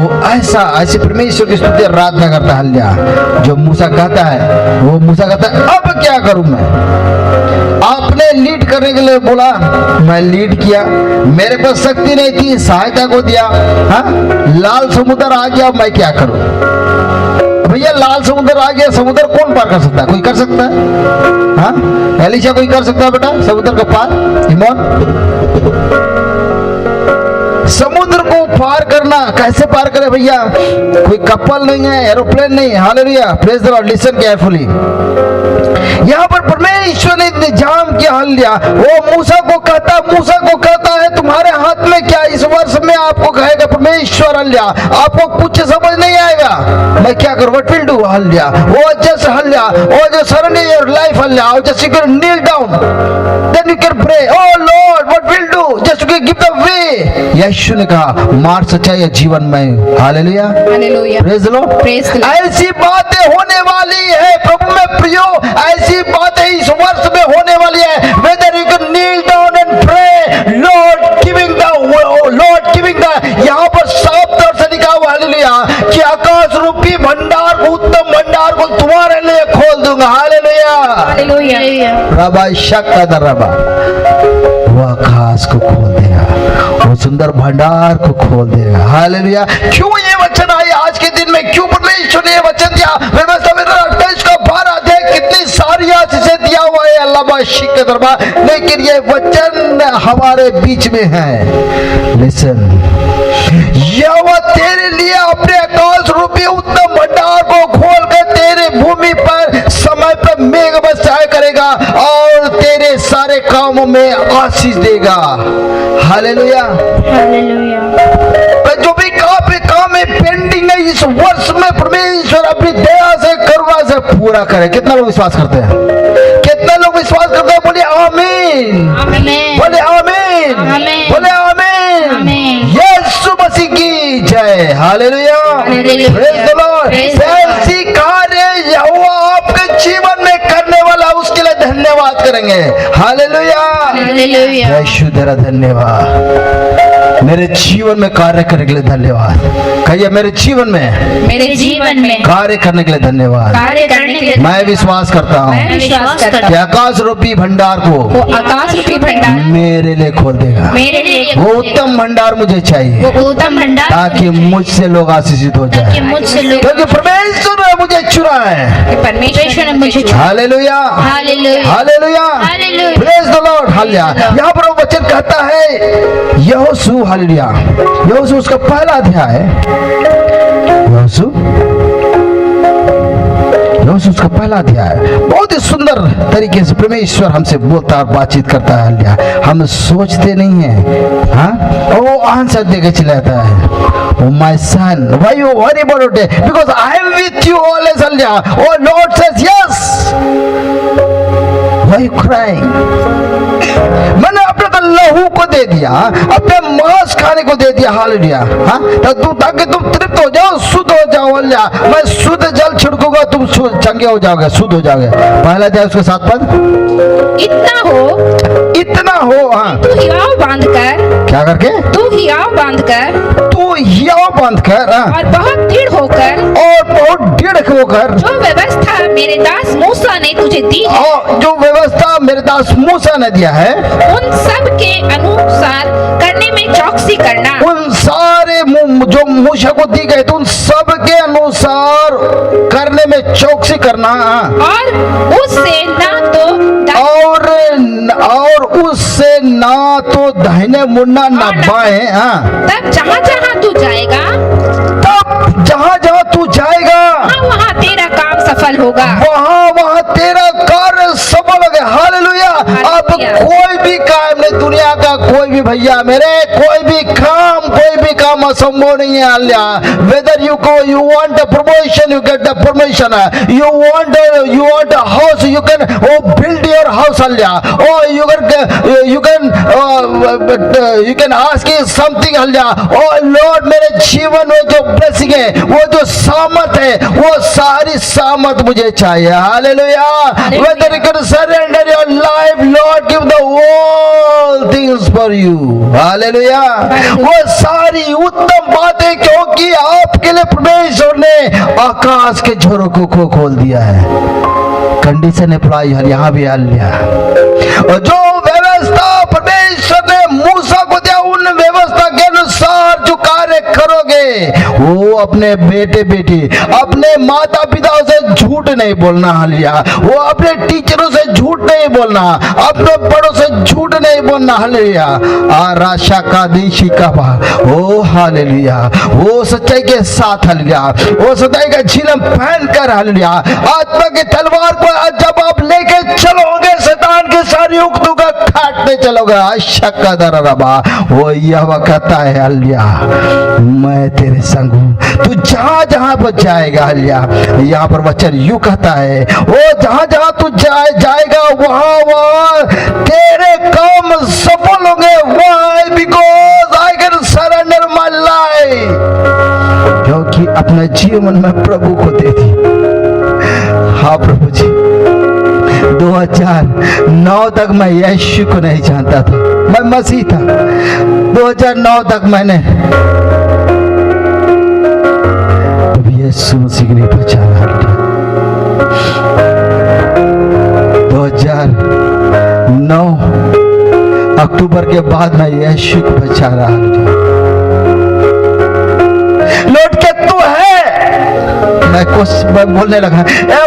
ऐसे परमेश्वर की स्तुति आराधना करता है। हालेलुया। जो मूसा कहता है, वो मूसा कहता है, अब क्या करूं मैं? आपने लीड करने के लिए बोला, मैं लीड किया, मेरे पास शक्ति नहीं थी, सहायता को दिया। हाँ, लाल समुद्र आ गया, मैं क्या करूं? भैया लाल समुद्र आ गया, समुद्र कौन पार कर सकता है? कोई कर सकता है? हाँ, एलीशा कोई कर सकता है बेटा समुद्र का पार? इमोन समुद्र को पार करना कैसे पार करे भैया? कोई कपल नहीं है, एरोप्लेन नहीं है। Hallelujah, praise the Lord, listen carefully. यहाँ पर परमेश्वर ने इंतजाम किया। हालेलुया, वो मूसा को कहता है तुम्हारे हाथ में क्या? इस वर्ष में आपको कहेगा परमेश्वर, हालेलुया आपको कुछ समझ नहीं आएगा, मैं क्या करूं? What will do? हालेलुया, वो जस्ट हालेलुया, वो जो surrender your life, hallelujah, just you can kneel down, then you can pray, oh Lord what will do? Just you can give the way. यीशु ने कहा मार्ग, सच्चाई और जीवन में। Hallelujah,
hallelujah,
praise the Lord.
Praise the Lord.
ऐसी बातें होने वाली है प्रभु में प्रियो, ऐसी बातें इस वर्ष में होने वाली है। Whether you can kneel down and pray, lord giving the, यहाँ पर साफ तौर से लिखा हुआ हालेलुया कि आकाश रूपी भंडार को, उत्तम भंडार को तुम्हारे लिए खोल दूंगा। हालेलुया,
हालेलुया,
रबा शक्का दरबा, वो आकाश को खोल देगा, वो सुंदर भंडार को खोल देगा। हालेलुया। क्यों ये वचन आए आज के दिन में? क्यों परमेश्वर ने ये वचन दिया? व्यवस्था में 28 का 12 अध्याय कितनी सारी आशीषें दिया हुआ है अल्लाह बाशिक के दरबार, लेकिन ये वचन हमारे बीच में है। लिसन, यहोवा तेरे लिए अपने आकाश रूपी उत्तम भंडार को खोल कर तेरे भूमि पर समय पर मेघ बरसाया करेगा और तेरे सारे कामों में आशीष देगा। Hallelujah,
hallelujah.
जो भी काम में पेंडिंग है इस वर्ष में परमेश्वर अपनी दया से, करुणा से पूरा करे। कितना लोग विश्वास करते हैं? कितना लोग विश्वास करते हैं? बोले आमीन,
आमीन,
बोले आमीन,
आमीन,
बोले आमीन।
आमीन।
यीशु मसीह की जय। Hallelujah,
hallelujah.
Praise the Lord.
Praise the Lord.
ऐसी कार्य यहोवा आपके जीवन में करने वाला, उसके लिए धन्यवाद करेंगे। Hallelujah,
hallelujah.
यीशु तेरा धन्यवाद, मेरे जीवन में कार्य करने के लिए धन्यवाद। कहिए मेरे जीवन में कार्य करने के लिए धन्यवाद।
कार्य करने के लिए
मैं विश्वास करता
मैं
हूँ
विश्वास करता
कि आकाश रूपी भंडार
वो
को
आकाश रूपी भंडार
मेरे लिए खोल देगा।
मेरे लिए
वो उत्तम भंडार मुझे चाहिए
वो उत्तम भंडार,
ताकि मुझसे लोग आशीषित हो
ताकि
जाए,
मुझसे लोग,
क्योंकि परमेश्वर ने मुझे चुना है।
परमेश्वर ने मुझे
hallelujah,
hallelujah,
hallelujah,
hallelujah.
Praise the Lord. Hallelujah. यहाँ पर वो वचन कहता है यहोशू, हालेलुया, यहोशू उसका पहला अध्याय है। यहोशू उसका पहला अध्याय बहुत ही सुंदर तरीके से परमेश्वर हमसे बोलता और बातचीत करता है। हालेलुया, हम सोचते नहीं है, हाँ, वो आंसर देके चला जाता है। Oh my son, why you worry about it? Because I am with you always. Hallelujah. Oh Lord says yes. Why you crying? मैंने अपने लहू को दे दिया, अपने मांस खाने को दे दिया। हालेलुया, हाँ, ताकि तुम तृप्त हो जाओ, शुद्ध हो जाओ। हालेलुया, मैं शुद्ध जल छिड़कूंगा, तुम चंगे हो जाओगे, शुद्ध हो जाओगे। पहला अध्याय उसके 7 पद। इतना हो, हाँ,
तू हियाव बांध कर,
क्या करके?
तू हियाव बांध कर,
हाँ,
और बहुत दृढ़ होकर,
और बहुत दृढ़ होकर,
जो व्यवस्था मेरे दास मूसा ने तुझे दी है,
और जो व्यवस्था मेरे दास मूसा ने दिया है,
उन सब के अनुसार करने में चौकसी करना।
उन सारे जो मूसा को दी गई, तो उन सब के अनुसार करने में चौकसी करना।
और उससे
ना तो दाहिने मुड़ना ना बाएं। हाँ,
तब जहाँ जहाँ तू जाएगा, वहाँ तेरा काम सफल होगा,
वहाँ तेरा कार्य सफल हो गया। हालेलुया। अब कोई भी काम नहीं, दुनिया का कोई भी भैया मेरे, कोई भी काम असंभव नहीं है। Hallelujah. Whether you want a promotion, you get the promotion. You want a house, you can build your house. Haलेलुया। Or you can ask something. Hallelujah. Oh Lord, मेरे जीवन में जो blessing है, वो जो सामर्थ है, वो सारी सामर्थ मुझे चाहिए। Hallelujah. Whether you can surrender your life, Lord give the all things for you. Hallelujah. वो सारी उत्तम बातें, क्योंकि आपके लिए परमेश्वर ने आकाश के झरोखों को खोल दिया है। कंडीशन अप्लाई है यहाँ भी। हालेलुया। और जो व्यवस्था परमेश्वर ने मूसा को दिया, उन व्यवस्था के अनुसार जो कार्य में करोगे, वो अपने बेटे बेटी, अपने माता पिताओं से झूठ नहीं बोलना। हालेलुया। वो अपने टीचरों से झूठ नहीं बोलना, अपने बड़ों से झूठ नहीं बोलना। हालेलुया। आराशा का दिशी का बा, ओ हालेलुया। वो सच्चाई के साथ, हालेलुया, वो सच्चाई का झिलम पहन कर, हालेलुया, आत्मा की तलवार को जब आप लेके चलोगे, शैतान की सारी उक्तों का काटने चलोगे। आशा का दरबा, वो यहोवा कहता है, हालेलुया, मैं तेरे संग हूं। तू जहां जहां पर जाएगा, हालेलुया, यहाँ पर वचन यूं कहता है, वो जहां जहां तू जाएगा वहां वहां तेरे काम सफल होंगे। Why? Because I can surrender my life, क्योंकि अपने जीवन में प्रभु को दे दी। हाँ प्रभु जी, 2009 तक मैं यीशु को नहीं जानता था, मैं मसीह था। 2009 तक मैंने यीशु मसीह के लिए पहचाना। 2009 अक्टूबर के बाद मैं यीशु को पहचाना। लौट के तू है, मैं बोलने लगा,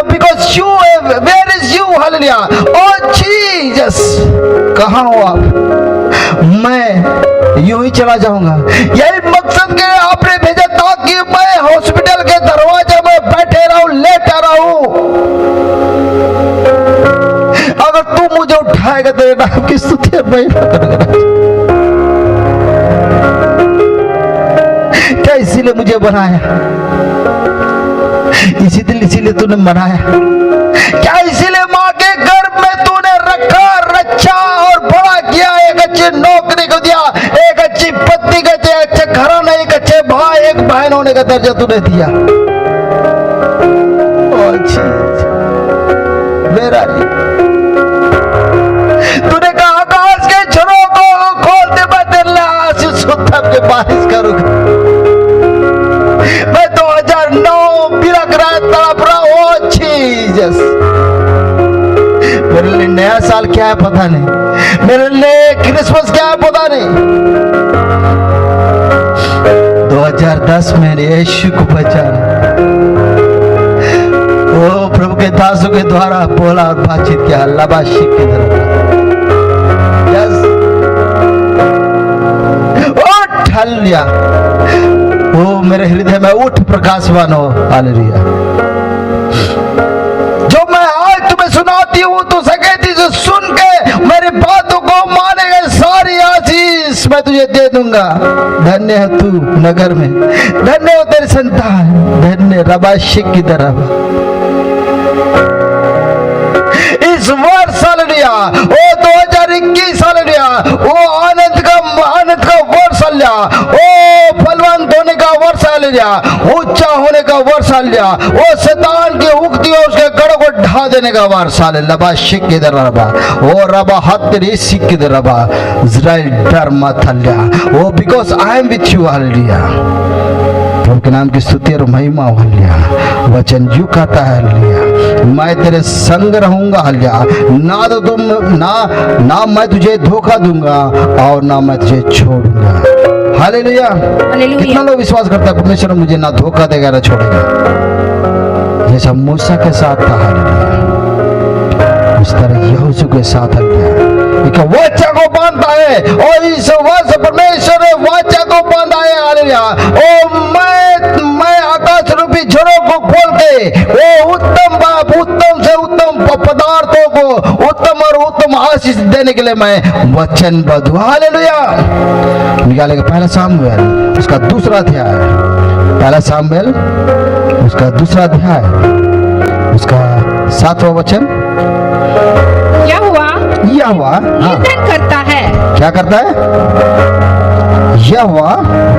because you, where is you, हालेलुया, ओ जीसस, कहाँ हो आप? मैं यूं ही चला जाऊंगा। यही मकसद के आपने भेजा ताकि मैं हॉस्पिटल के दरवाजे में बैठे रहूं, लेटा रहूं। अगर तू मुझे उठाएगा तेरे नाम की स्तुति और महिमा करूंगा। क्या इसीलिए मुझे बनाया? इसीलिए तूने बनाया? क्या इसीलिए माँ के गर्भ में तूने रखा, रचा और बड़ा किया? एक अच्छी नौकरी को दिया, एक अच्छी पत्नी को दिया, अच्छे घराना, एक अच्छे भाई, एक बहन होने का दर्जा तूने दिया। मेरा तूने कहा आकाश के झरों को खोलते, मैं तेरे लिए आशीष उत्तम के बारिश करूंगा। मैं 2009 बिलख रहा, तड़प रहा। ओ जीसस, मेरे लिए नया साल क्या है पता नहीं, मेरे लिए क्रिसमस क्या है पता नहीं। 2010 में यीशु को पहचाना, वो प्रभु के दासों के द्वारा बोला और बातचीत किया। लबाशी की तरफ ढल लिया, वो मेरे हृदय में उठ प्रकाशवान हो। हालेलुया। जो मैं आज तुम्हें सुनाती हूँ, तो सकेती से सुन के मेरी बातों को मानेगा, सारी आशीष मैं तुझे दे दूंगा। धन्य है तू नगर में, धन्य हो तेरी संतान, धन्य रबाशी की तरफ। इस वर्ष हालेलुया, ओ 2021 हालेलुया, वो आनंद का वर्ष हालेलुया, ओ फलवंत होने का वर्ष हालेलुया, ऊंचा होने का वर्ष हालेलुया, वो शैतान की उक्ति और उसके गढ़ को ढा देने का वर्ष हालेलुया। रबा शिक के दर रबा, ओ रबा हत्तरी सिक के दर रबा, इज़राइल डर मत hallelujah. Oh because I am with you, hallelujah. प्रभु के नाम की स्तुति और महिमा हो, हालेलुया। वचन यूं कहता है, हालेलुया, मैं तेरे संग रहूंगा, हालेलुया, ना तो तुम ना मैं तुझे धोखा दूंगा और ना मैं तुझे छोड़ूंगा। हालेलुया। कितना लोग विश्वास करता है परमेश्वर मुझे ना धोखा देगा ना छोड़ेगा? जैसा मूसा के साथ था, हालेलुया, उस तरह यहोशू के साथ, हालेलुया, एक वाचा को बांधता है और इस वर्ष परमेश्वर ने वाचा को बांधा है। हालेलुया। ओ मैं आकाश रूपी झरों को खोल के वो उत्तम से उत्तम पदार्थों को उत्तम और उत्तम आशीष देने के लिए मैं वचनबद्ध हूं। हालेलुया। निकालेगा पहला सामुएल उसका दूसरा अध्याय, पहला सामुएल उसका दूसरा अध्याय, उसका 7वां वचन। यहोवा
निर्धन करता है।
क्या करता है? यहोवा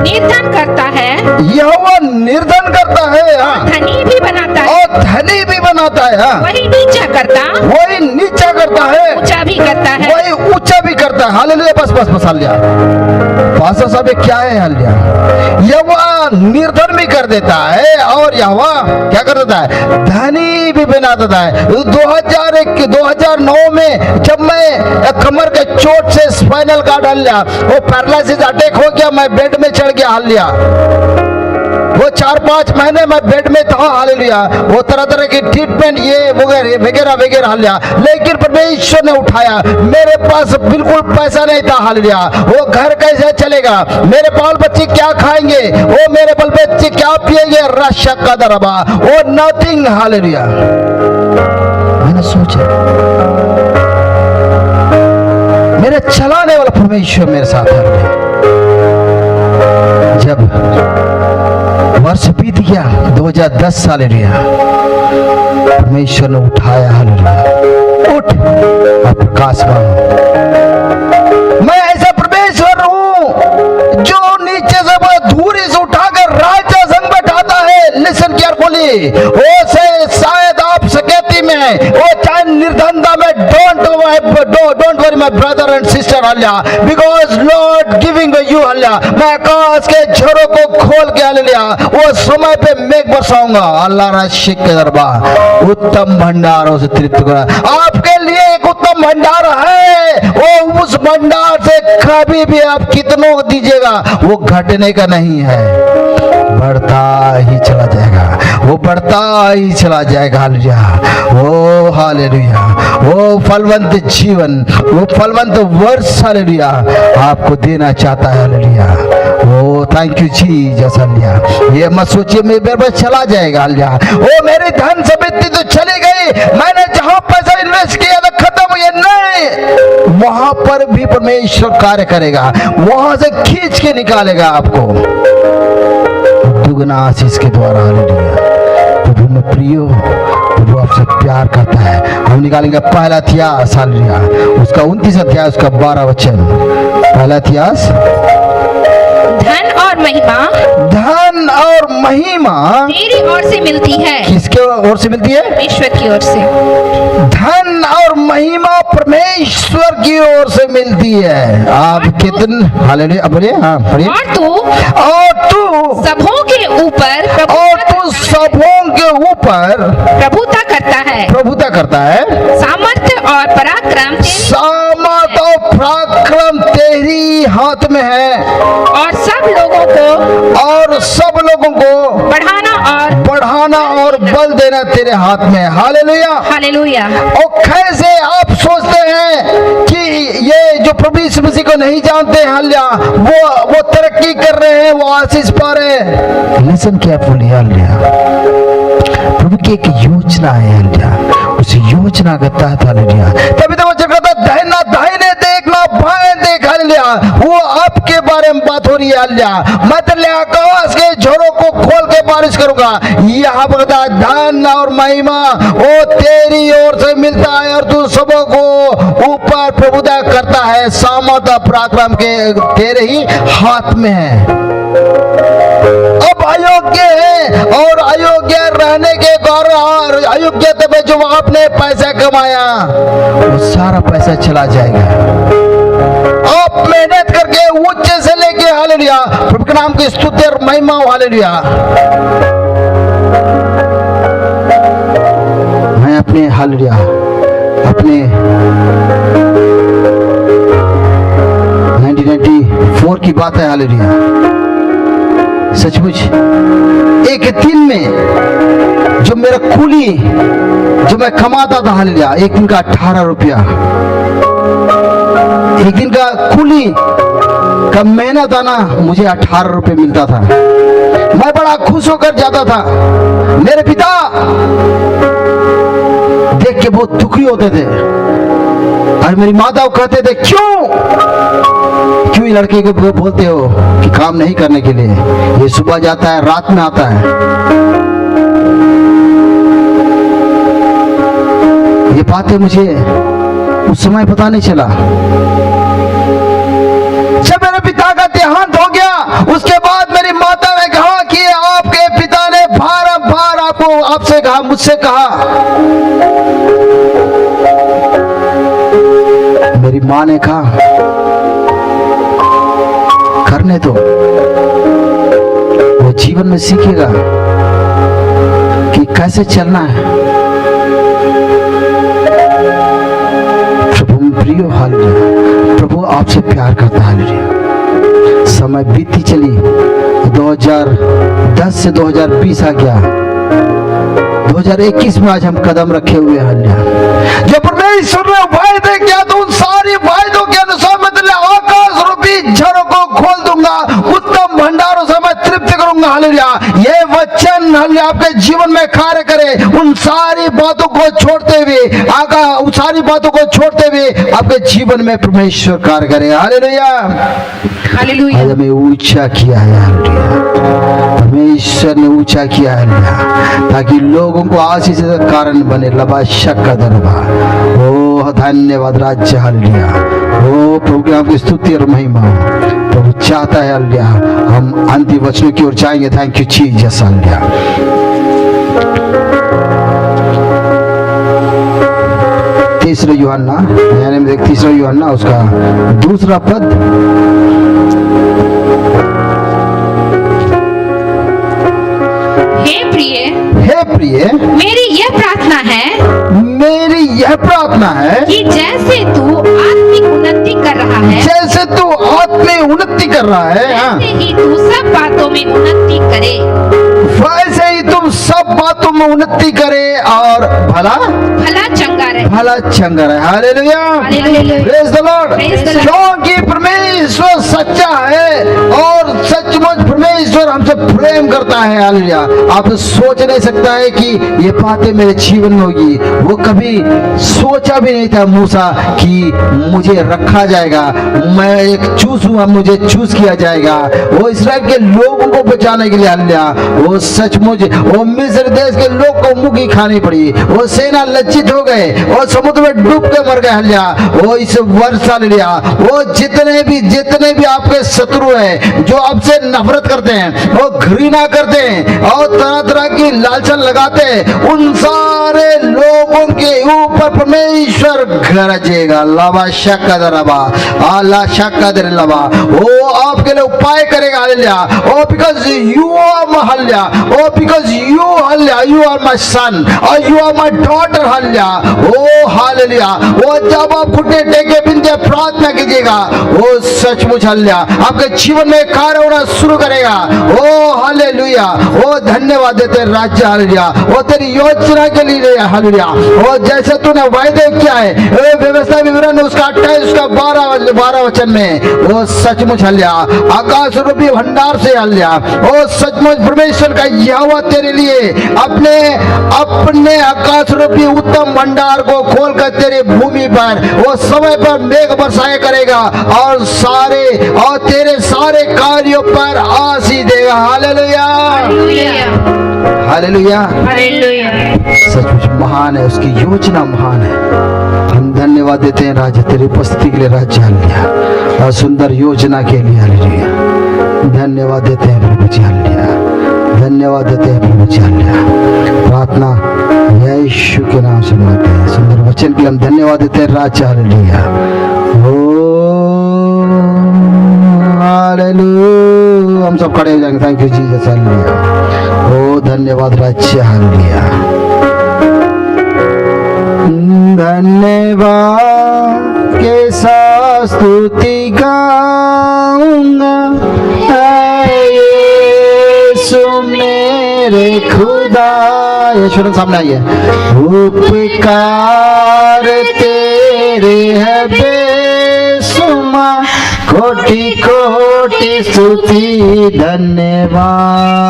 निर्धन करता है,
यहोवा निर्धन करता है,
धनी भी बनाता है,
और धनी भी बनाता है।
वही नीचा करता,
वही नीचा करता है,
ऊंचा भी करता है,
वही ऊंचा भी करता है। हालेलुया। बस हालेलुया। पास्टर साहब ये क्या है? हालेलुया। यहोवा निर्धन भी कर देता है और यहोवा क्या कर देता है? धनी भी पेन आता था। 2009 में जब मैं कमर के चोट से स्पाइनल कार्ड हल लिया, वो पैरालिसिस अटैक हो गया, मैं बेड में चढ़ गया, हल लिया। वो 4-5 महीने मैं बेड में था, हालेलुया। वो तरह तरह की ट्रीटमेंट ये वगैरह वगैरह हल लिया, लेकिन परमेश्वर ने उठाया। मेरे पास बिल्कुल पैसा नहीं था, हालेलुया। वो घर कैसे चलेगा, मेरे बाल बच्चे क्या खाएंगे, वो मेरे बाल बच्चे क्या पिएंगे, रशा का दरबा, वो नथिंग, हालेलुया। मैंने सोचा मेरे चलाने वाला परमेश्वर मेरे साथ है। जब वर्ष बीत गया, 2010 साल लिया, परमेश्वर ने उठाया, हालेलुया। उठ और प्रकाश मांगो। मैं ऐसा परमेश्वर हूं जो नीचे से धूरी से उठाकर राजा संग बैठाता है। लिसन केयरफुली, वो से शायद आप सकेती में, वो चाहे निर्धनता में, don't worry my brother and sister, हल्ला, बिकॉज लॉर्ड गिविंग यू, हल्ला। मैं आकाश के झरों को खोल के, हल्ला, वो समय पे मेघ बरसाऊंगा, अल्लाह राशिक के दरबार उत्तम भंडारों से तृप्त करा। आपके लिए एक उत्तम भंडार है, वो उस भंडार से कभी भी आप कितनों दीजिएगा वो घटने का नहीं है, बढ़ता ही चला जाएगा, वो बढ़ता ही चला जाएगा, हालेलुया। ओ हालेलुया, वो फलवंत जीवन, वो फलवंत वर्ष, हालेलुया, आपको देना चाहता है, हालेलुया। ओ थैंक यू जीसस, हालेलुया। ये मत सोचिए मेरे पास चला जाएगा, हालेलुया। ओ मेरी धन संपत्ति तो चली गई, मैंने जहां पैसा इन्वेस्ट किया था खत्म हुआ, नहीं, वहां पर भी परमेश्वर कार्य करेगा, वहां से खींच के निकालेगा आपको दुगना आशीष के द्वारा, हालेलुया। प्रभु में प्रियो, प्रभु आपसे प्यार करता है। हम निकालेंगे पहला इतिहास, हालेलुया, उसका 29 अध्याय, उसका 12 वचन। पहला इतिहास,
धन और महिमा,
धन और महिमा
तेरी ओर से मिलती है।
किसके ओर से मिलती है?
परमेश्वर की ओर से।
धन और महिमा परमेश्वर की ओर से मिलती है। आप कितने, हालेलुया, बोलिए, हाँ पढ़िए।
और तू सबों के ऊपर,
और तू सबों के ऊपर
प्रभुता करता है,
प्रभुता करता है।
सामर्थ्य और पराक्रम
सामर्थ और पराक्रम तेरी हाथ में है,
और सब लोगों को बढ़ाना और बल देना तेरे हाथ में, हालेलुया, हालेलुया।
और कैसे आप सोचते हैं कि ये जो प्रभु यीशु मसीह को नहीं जानते हैं, हालेलुया, वो तरक्की कर रहे हैं, वो आशीष पा रहे हैं। Listen carefully, hallelujah. प्रभु की एक योजना है, हालेलुया, उस योजना का तहत, हालेलुया, तभी तो वो जगह दाहिने देखना, बाएं देख, हालेलुया, वो आपके बारे में बात हो रही है, हालेलुया। मैं तेरे आकाश के झोरों को खोल के बारिश करूंगा। यहाँ पर धन और महिमा वो तेरी ओर से मिलता है, और तू सबों को ऊपर प्रभुता करता है, सामर्थ पराक्रम के तेरे ही हाथ में है। अब अयोग्य है, और अयोग्य रहने के कारण, अयोग्यता में जो आपने पैसा कमाया वो सारा पैसा चला जाएगा। आप मेहनत करके ऊंचे से लेके, हालेलुया, प्रभु के नाम की स्तुति और महिमा, हालेलुया। मैं अपने, हालेलुया, अपने 1994 की बात है, हालेलुया, सचमुच एक दिन में जो मेरा कूली, जो मैं कमाता था, हालेलुया, एक दिन का 18 रुपया, एक दिन का कूली का मेहनत आना, मुझे 18 रुपये मिलता था। मैं बड़ा खुश होकर जाता था। मेरे पिता देख के बहुत दुखी होते थे, और मेरी माता कहते थे, क्यों लड़के को बोलते हो कि काम नहीं करने के लिए, ये सुबह जाता है, रात में आता है। ये बातें मुझे उस समय पता नहीं चला। जब मेरे पिता का देहांत हो गया, उसके बाद मेरी माता ने कहा कि आपके पिता ने बार-बार आपसे कहा, मुझसे कहा। मेरी माँ ने कहा, करने दो, वो जीवन में सीखेगा कि कैसे चलना है। प्रियो हालेलुया, प्रभु आपसे प्यार करता है हालेलुया। समय बीती चली, 2010 से 2020 आ गया, 2021 में आज हम कदम रखे हुए हैं हालेलुया। जो परमेश्वर ने वायदे किया तो उन सारी वायदों के अनुसार मैं तेरे आकाश रूपी झरों को खोल दूंगा, उत्तम भंडारों से मैं तृप्त करूंगा हालेलुया। ये वचन हालेलुया आपके जीवन में कार्य करे, उन सारी बातों को छोड़ते हुए उन सारी बातों को छोड़ते हुए आपके जीवन में परमेश्वर कार्य करे हालेलुया।
हालेलुया।
आज हमें ऊंचा किया है हालेलुया, परमेश्वर ने ऊंचा किया है हालेलुया, ताकि लोगों को आशीष का कारण बने। लबा शक का दरबा, ओ धन्यवाद राज्य हालेलुया। ओ प्रभु की आपकी स्तुति और महिमा हो। प्रभु चाहता है हालेलुया हम अंतिम वचनों की ओर जाएंगे। Thank you Jesus hallelujah. तीसरा यूहन्ना, यानी में देख तीसरा यूहन्ना उसका दूसरा पद,
हे प्रिय,
मेरी यह प्रार्थना है
कि
जैसे तू आत्मिक उन्नति कर रहा है,
जैसे तू आत्मिक उन्नति कर रहा है, हाँ,
वैसे ही तू सब बातों में उन्नति करे,
वैसे ही तुम सब बातों में उन्नति करे और भला
चंगा रहे।
Hallelujah, praise the Lord.
Praise the Lord।
क्योंकि परमेश्वर सच्चा है और सचमुच परमेश्वर हमसे प्रेम करता है हालेलुया। आप सोच नहीं सकता है कि ये बातें मेरे जीवन में होगी। वो कभी सोचा भी नहीं था मूसा कि मुझे रखा जाएगा, मैं एक चूज हुआ, मुझे चूज किया जाएगा। वो इस्राएल के लोगों को बचाने के लिए हालेलुया, वो सचमुच वो मिस्र देश के लोग को मुंह खानी पड़ी, वो सेना लज्जित हो गए, वो समुद्र में डूब के मर गए हालेलुया। वो इस वर्ष हालेलुया, वो जितने भी आपके शत्रु हैं, जो आपसे नफरत करते हैं, वो घृणा करते हैं और तरह तरह की लालच लगाते हैं, उन सारे लोगों के ऊपर परमेश्वर गरजेगा। लावा शक्कदरबा आला शक्कदरलबा, वो आपके लिए उपाय करेगा hallelujah. Oh because you are my hallelujah, oh because you hallelujah, you are my son और you are my daughter hallelujah. Oh hallelujah, वो जब आप घुटने टेके बिंदे प्रार्थना कीजिएगा, वो सचमुच हालेलुया आपके जीवन में कार्य होना शुरू करेगा। ओ हालेलुया, ओ धन्यवाद देते राज्य हालेलुया, वो तेरी योजना के लिए हालेलुया। ओ जैसे तूने वायदे किया है व्यवस्था विवरण उसका 28 उसका 12 वचन में, वो सचमुच हालेलुया आकाश रूपी भंडार से हालेलुया, ओ सचमुच परमेश्वर का यहोवा तेरे लिए अपने आकाश रूपी उत्तम भंडार को खोलकर तेरे भूमि पर वो समय पर मेघ बरसाया करेगा और तेरे सारे कार्यों पर आशीष देगा। हालेलुया, हालेलुया, सचमुच महान है, उसकी योजना महान है। हम धन्यवाद देते हैं राजा तेरी उपस्थिति के लिए राज्य हालेलुया और सुंदर योजना के लिए हालेलुया। धन्यवाद देते हैं प्रभु जी हालेलुया, धन्यवाद देते हैं प्रभु जी हालेलुया। प्रार्थना यीशु के नाम से मांगते हैं, सुंदर वचन के लिए हम धन्यवाद देते हैं राजा हालेलुया। हालेलुया, हम सब खड़े हो जाएंगे। Thank you Jesus hallelujah. ओ धन्यवाद राज्य हालेलुया, धन्यवाद के साथ स्तुति गाऊंगा, यीशु मेरे खुदा। यीशु सामने आइए। उपकार तेरे है बेसुमार, कोटि कोटि स्तुति धन्यवाद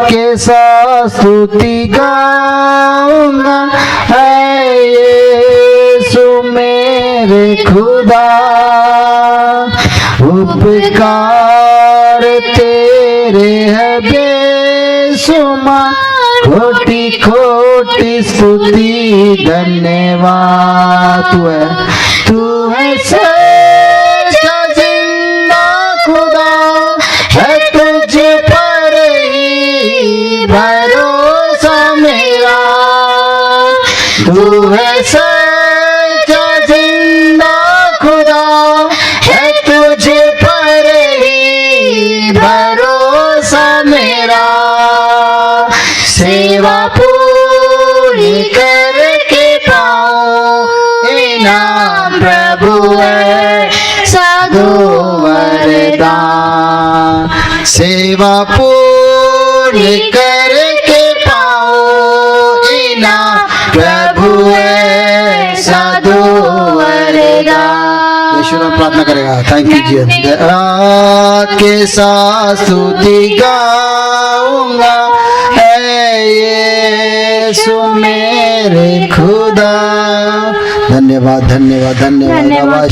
के साथ स्तुति गाऊंगा, है यीशु मेरे खुदा। उपकार तेरे है बेसुमार, कोटि कोटि स्तुति धन्यवाद। तू है सच्चा जिंदा खुदा, है तुझ पर ही भरोसा मेरा। तू है सच्चा जिंदा खुदा, है तुझ पर ही भरोसा मेरा। सेवा पूरी करके सेवा पूर्ण करके पाओ इनाम प्रभु ऐसा दो वरदान। यीशु नाम प्रार्थना करेगा। थैंक यू जी। रात के साथ स्तुति गाऊंगा है यीशु मेरे खुदा। धन्यवाद धन्यवाद धन्यवाद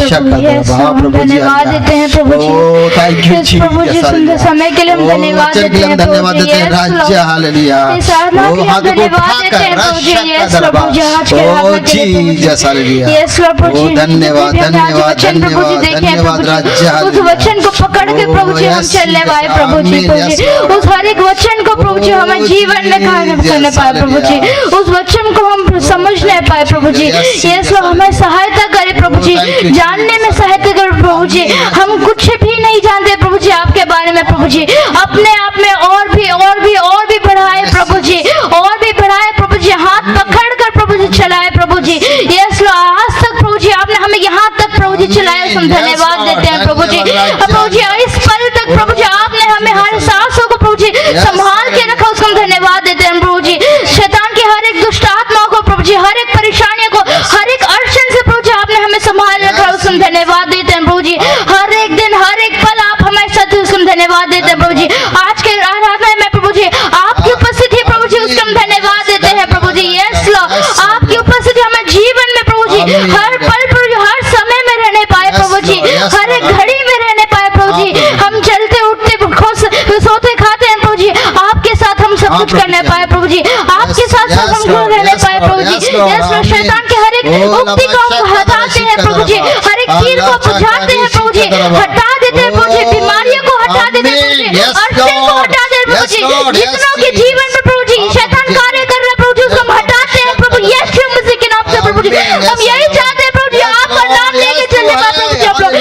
प्रभु जी, धन्यवाद देते हैं प्रभु जी।
थैंक यू जी।
प्रभु जी सुंदर समय के लिए हम धन्यवाद देते हैं
धन्यवाद देते हैं। राज्य हालेलुया। ओ हाथ को उठाकर रक्षा का दरबार। ओ जीसस हालेलुया। ओ धन्यवाद धन्यवाद धन्यवाद धन्यवाद राज्य
उस वचन को पकड़ के प्रभु जी हम चलने पाए प्रभु जी। उस हर एक वचन को प्रभु जी हमें जीवन में करने पाए प्रभु जी। उस वचन को हम समझने पाए प्रभु जी। यीशु हमें सहायता करे प्रभु जी, जानने में सहायता करे प्रभु जी। हम कुछ भी नहीं जानते प्रभु जी आपके बारे में प्रभु जी। अपने आप में और भी बढ़ाए प्रभु जी, और भी बढ़ाए प्रभु जी। हाथ पकड़ कर प्रभु जी चलाए प्रभु जी। यीशु आज तक प्रभु जी आपने हमें यहाँ तक प्रभु जी चलाया, हम धन्यवाद देते हैं प्रभु जी। प्रभु जी इस पल तक प्रभु जी आपने हमें हर सांसों को प्रभु जी संभाल के रखा, उसको हम धन्यवाद देते हैं प्रभु जी। शैतान की हर एक दुष्ट आत्मा को प्रभु जी, हर एक परेशानियों को, हर एक अड़चन से प्रभु जी आपने हमें संभाल रखा, उसको हम धन्यवाद देते हैं प्रभु जी। हर एक दिन हर एक पल आप हमारे साथ, उसको हम धन्यवाद देते हैं प्रभु जी। आज के आराधना में प्रभु जी आपकी उपस्थिति प्रभु जी, उसको हम धन्यवाद देते हैं प्रभु जी। यस लॉर्ड, आपकी उपस्थिति हमें जीवन में प्रभु जी हर पल प्रभु जी, हर समय में रहने पाए प्रभु जी, हर एक घड़ी में रहने पाए प्रभु जी। हम चलते उठते सोते खाते हैं प्रभु जी, आपके साथ हम सब कुछ करने पाए प्रभु जी। आपके साथ सब हम रहने पाए प्रभु जी। यस लॉर्ड, शैतान के हर एक उक्ति को हम हटाते हैं प्रभु जी, हर एक तीर को बुझाते हैं प्रभु जी, हटा देते हैं प्रभु जी, बीमारियों को हटा देते हैं प्रभु जी, अड़चन को हटा देते हैं प्रभु जी। जितनों के जीवन में प्रभु जी शैतान कार्य कर रहे हैं प्रभु जी, उसको हम हटाते हैं प्रभु यीशु मसीह के नाम से प्रभु जी। हम यही चाहते हैं प्रभु जी, आपका नाम लेके चलने का प्रभु जी। आप लोग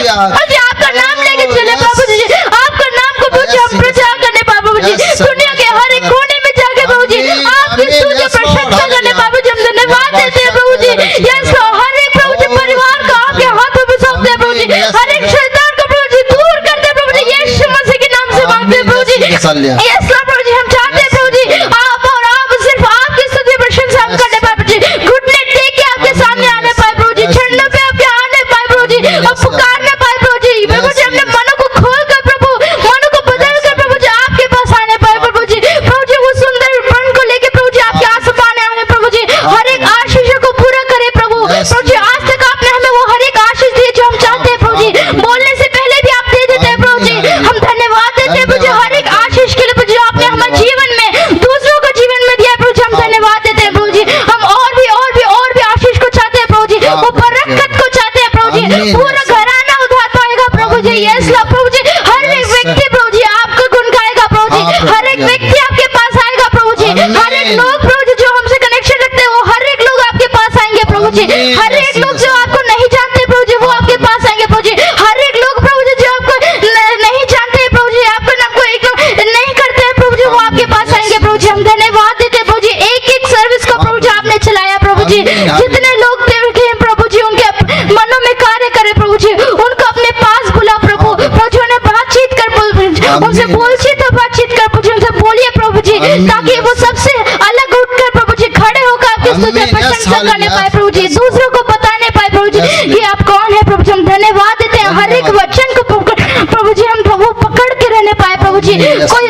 आपका नाम लेके चले प्रभु जी, आपका नाम को प्रभु जी हम प्रचार करने पाए प्रभु जी। दुनिया के हर एक कोने में जाके प्रभु जी आपकी स्तुति प्रशंसा करने पाए प्रभु जी, हम धन्यवाद देते हैं प्रभु जी। यस हर एक प्रभु जी परिवार को आपके हाथों में सौंपते हैं प्रभु जी, हर एक शैतान को प्रभु जी दूर करते हैं प्रभु जी, यीशु मसीह के नाम से मांगते हैं प्रभु जी। यस प्रभु जी, हम चाहते हैं प्रभु जी आप और आप सिर्फ आपकी स्तुति प्रशंसा हम करने पाए प्रभु जी, घुटने टेक के आपके सामने आने पाए प्रभु जी, चरणों पे आपके आने पाए प्रभु जी, और पुकारने पाए प्रभु जी। प्रभु जी अपने मनों को खोल कर प्रभु, मनों को बदल कर प्रभु जी आपके पास आने पाए प्रभु जी। प्रभु जी वो सुंदर बन को लेके प्रभु जी आपके आस पाने आने प्रभु जी, हर एक आशीष को पूरा करे प्रभु। प्रभु जी आज तक आपने हमें वो हर एक आशीष दी जो हम चाहते हैं प्रभु जी, बोलने से पहले भी आप दे देते हैं प्रभु जी। हम धन्यवाद देते हैं प्रभु जी हर एक आशीष के लिए प्रभु जी, आपने हमारे जीवन में दूसरों को जीवन में दिया प्रभु जी, हम धन्यवाद देते हैं प्रभु जी। हम और भी आशीष को चाहते हैं प्रभु जी, वो बरकत को चाहते हैं प्रभु जी, पूरा घराना उधार पाएगा प्रभु जी। यस लॉर्ड प्रभु जी, हर एक व्यक्ति प्रभु जी आपको गुण गाएगा प्रभु जी, हर एक व्यक्ति आपके पास आएगा प्रभु जी, हर एक लोग प्रभु जी जो हमसे कनेक्शन रखते हैं वो हर एक लोग आपके पास आएंगे प्रभु जी, हर एक लोग जो आपको नहीं जानते प्रभु जी वो आपके पास आएंगे प्रभु जी, हर एक लोग प्रभु जी जो आपको नहीं जानते हैं प्रभु जी, आपको नाम को एक नहीं करते हैं प्रभु जी, वो आपके पास आएंगे प्रभु जी। हम धन्यवाद देते हैं प्रभु जी, एक एक सर्विस को प्रभु जी आपने चलाया प्रभु जी। जितने लोग देखे हैं प्रभु जी उनके मनों में कार्य करे प्रभु जी, उनको अपने पास बुला प्रभु, प्रभु जी उन्हें बातचीत कर उनसे बातचीत कर प्रभु जी, उनसे बोलिए प्रभु जी, ताकि वो सबसे अलग उठकर प्रभु जी खड़े होकर आपकी स्तुति प्रशंसा करने पाए प्रभु जी, दूसरों को बताने पाए प्रभु जी कि आप कौन है प्रभु जी। हम धन्यवाद देते हैं हर एक वचन को प्रभु जी, हम प्रभु पकड़ के रहने पाए प्रभु जी, कोई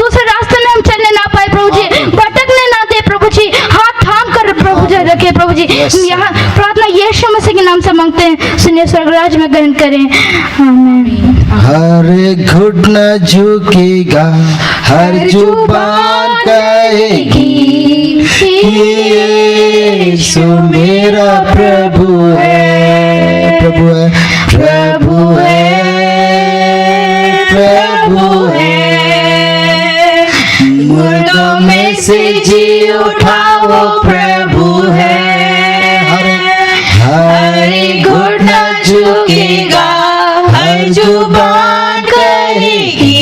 दूसरे रास्ते में हम चलने ना पाए प्रभु जी, भटकने ना दे प्रभु जी, हाथ थाम कर प्रभु जी रखे प्रभु जी। हम यहाँ प्रार्थना यीशु मसीह के नाम से मांगते हैं, सुनिए स्वर्गराज में ग्रहण करें, आमीन।
हर घुटना झुकेगा, हर जुबान कहेगी यीशु मेरा प्रभु है, प्रभु है, प्रभु है, प्रभु है। मुर्दों में से जी उठा वो प्रभु है। हर घुटना झुकेगा, हर जुबान कहेगी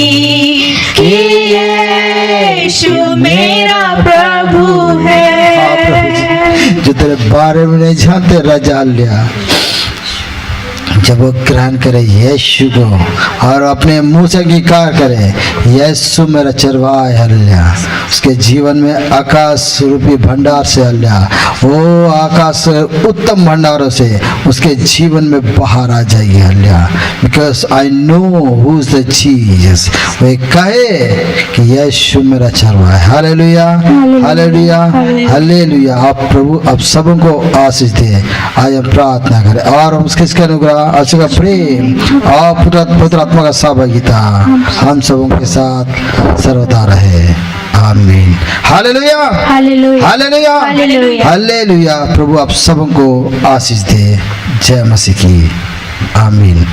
कि यीशु मेरा प्रभु है। जो तेरे बारे में नहीं जानते रजा लिया, जब वो ग्रहण करे यीशु को और अपने मुंह से अंगीकार करे यीशु मेरा चरवाहा है, हालेलुया, उसके जीवन में आकाश रूपी भंडार से, हालेलुया, वो आकाश उत्तम भंडारों से उसके जीवन में बाहर आ जाएगी, hallelujah, because I know who is the Jesus. वे कहे कि यीशु मेरा चरवाहा है, हालेलुया, हालेलुया, हालेलुया। आप प्रभु अब सबको आशीष दे, आज हम प्रार्थना करें और हम उसके अनुग्रह, उसका प्रेम और पवित्र आत्मा का सहभागिता हम सबों के साथ सर्वदा रहे, आमीन, hallelujah,
hallelujah,
hallelujah,
hallelujah.
Hallelujah. प्रभु आप सबों को आशीष दे, जय मसीह की, आमीन।